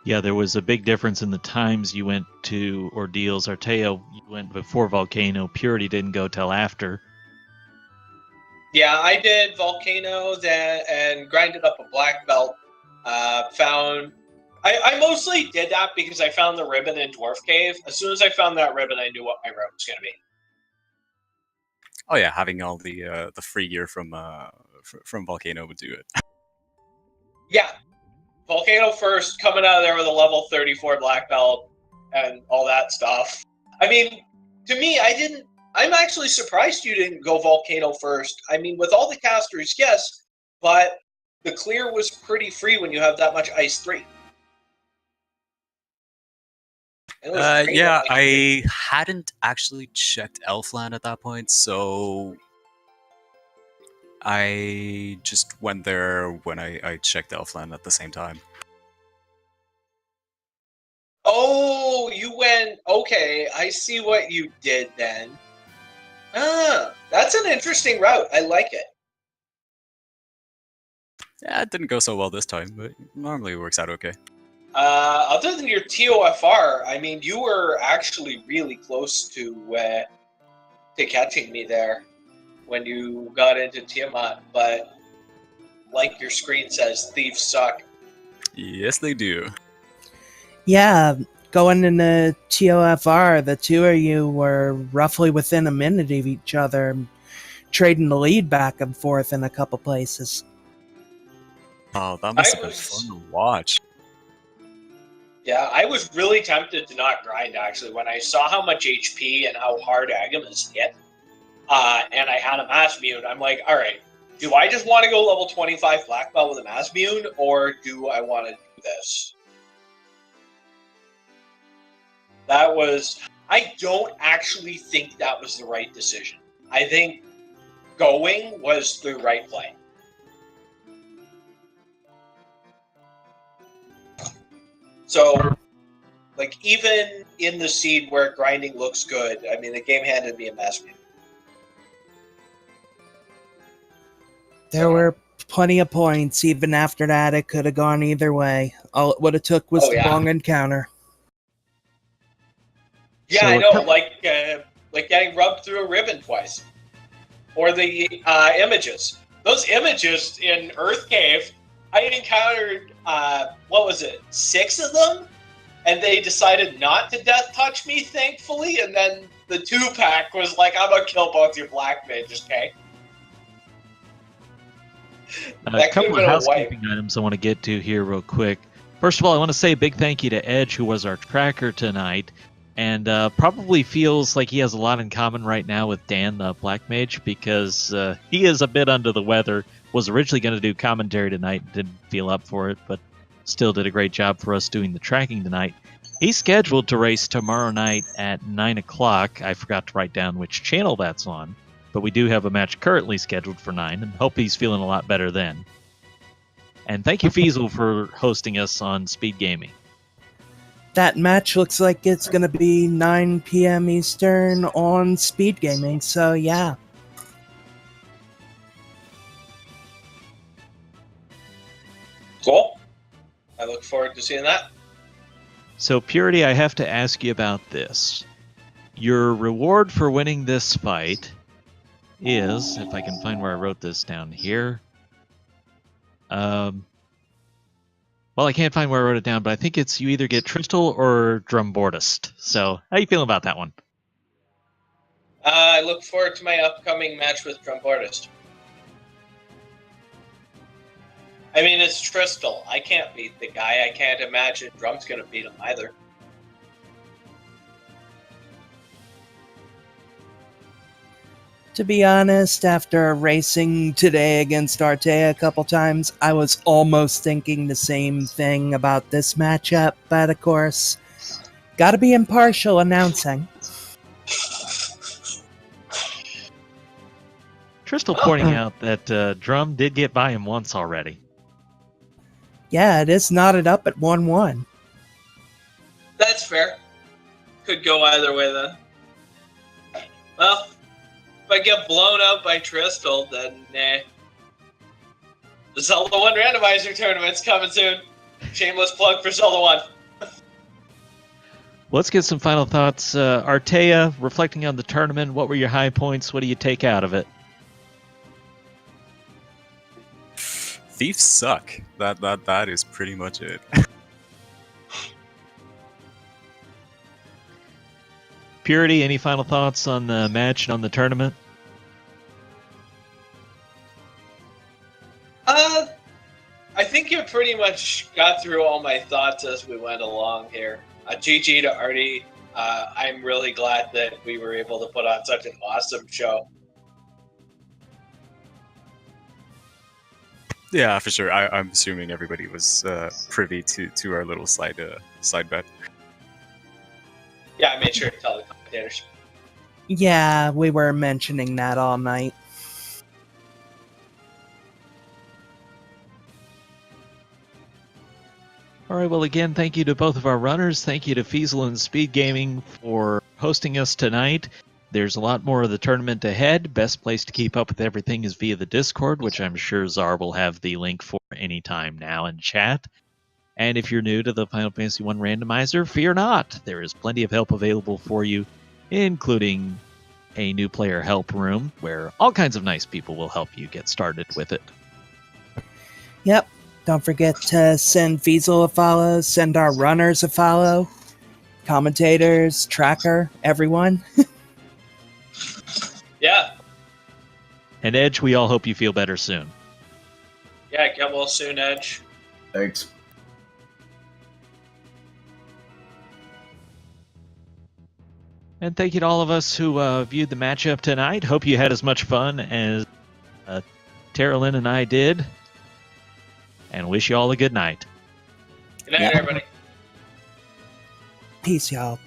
Yeah, there was a big difference in the times you went to ordeals. Artea, you went before Volcano. Purity didn't go till after. Yeah, I did volcanoes and grinded up a black belt. I mostly did that because I found the ribbon in Dwarf Cave. As soon as I found that ribbon, I knew what my route was going to be. Oh yeah, having all the free gear from Volcano would do it. Yeah, Volcano first, coming out of there with a level 34 black belt and all that stuff. I mean, to me, I'm actually surprised you didn't go Volcano first. I mean, with all the casters, yes, but the clear was pretty free when you have that much Ice 3. Yeah, I hadn't actually checked Elfland at that point, so I just went there when I checked Elfland at the same time. Oh, you went... Okay, I see what you did then. Ah, that's an interesting route. I like it. Yeah, it didn't go so well this time, but normally it works out okay. Other than your TOFR, I mean, you were actually really close to catching me there when you got into Tiamat, but like your screen says, thieves suck. Yes, they do. Yeah, going into TOFR, the two of you were roughly within a minute of each other, trading the lead back and forth in a couple places. Oh, that must have been fun to watch. Yeah, I was really tempted to not grind, actually, when I saw how much HP and how hard Agamas hit, and I had a Mass Mune. I'm like, all right, do I just want to go level 25 Black Belt with a Mass Mune, or do I want to do this? I don't actually think that was the right decision. I think going was the right play. So, like, even in the seed where grinding looks good, I mean, the game handed me a Mass Mune. There were plenty of points. Even after that, it could have gone either way. All it would have took was the wrong encounter. Yeah, so I know, like getting rubbed through a ribbon twice. Or the images. Those images in Earth Cave, I encountered, 6 of them? And they decided not to death touch me, thankfully, and then the 2-pack was like, I'm gonna kill both your black mages, okay? A couple of housekeeping items I want to get to here real quick. First of all, I want to say a big thank you to Edge, who was our tracker tonight, and probably feels like he has a lot in common right now with Dan, the Black Mage, because he is a bit under the weather. Was originally going to do commentary tonight, didn't feel up for it, but still did a great job for us doing the tracking tonight. He's scheduled to race tomorrow night at 9 o'clock. I forgot to write down which channel that's on, but we do have a match currently scheduled for 9, and hope he's feeling a lot better then. And thank you, Feasel, for hosting us on Speed Gaming. That match looks like it's going to be 9 p.m. Eastern on Speed Gaming, so yeah. Cool. I look forward to seeing that. So, Purity, I have to ask you about this. Your reward for winning this fight is, if I can find where I wrote this down here. Well, I can't find where I wrote it down, but I think it's you either get Tristal or Drumbordist. So, how you feeling about that one? I look forward to my upcoming match with Drumbordist. I mean, it's Tristal. I can't beat the guy. I can't imagine Drum's going to beat him either. To be honest, after racing today against Artea a couple times, I was almost thinking the same thing about this matchup, but of course, gotta be impartial announcing. Crystal pointing out that Drum did get by him once already. Yeah, it is knotted up at 1-1. That's fair. Could go either way then. Well, if I get blown out by Crystal, then nah. The Zelda 1 Randomizer tournament's coming soon. Shameless plug for Zelda 1. Let's get some final thoughts. Artea, reflecting on the tournament, what were your high points? What do you take out of it? Thieves suck. That is pretty much it. Purity, any final thoughts on the match and on the tournament? I think you pretty much got through all my thoughts as we went along here. GG to Artie. I'm really glad that we were able to put on such an awesome show. Yeah, for sure. I'm assuming everybody was privy to our little side bet. Yeah, I made sure to tell the commentators. Yeah, we were mentioning that all night. All right, well, again, thank you to both of our runners. Thank you to Feasel and Speed Gaming for hosting us tonight. There's a lot more of the tournament ahead. Best place to keep up with everything is via the Discord, which I'm sure Czar will have the link for anytime now in chat. And if you're new to the Final Fantasy I Randomizer, fear not. There is plenty of help available for you, including a new player help room where all kinds of nice people will help you get started with it. Yep. Don't forget to send Feasel a follow, send our runners a follow, commentators, tracker, everyone. Yeah. And Edge, we all hope you feel better soon. Yeah, get well soon, Edge. Thanks. And thank you to all of us who viewed the matchup tonight. Hope you had as much fun as Terralyn and I did. And wish you all a good night. Good night, everybody. Peace, y'all.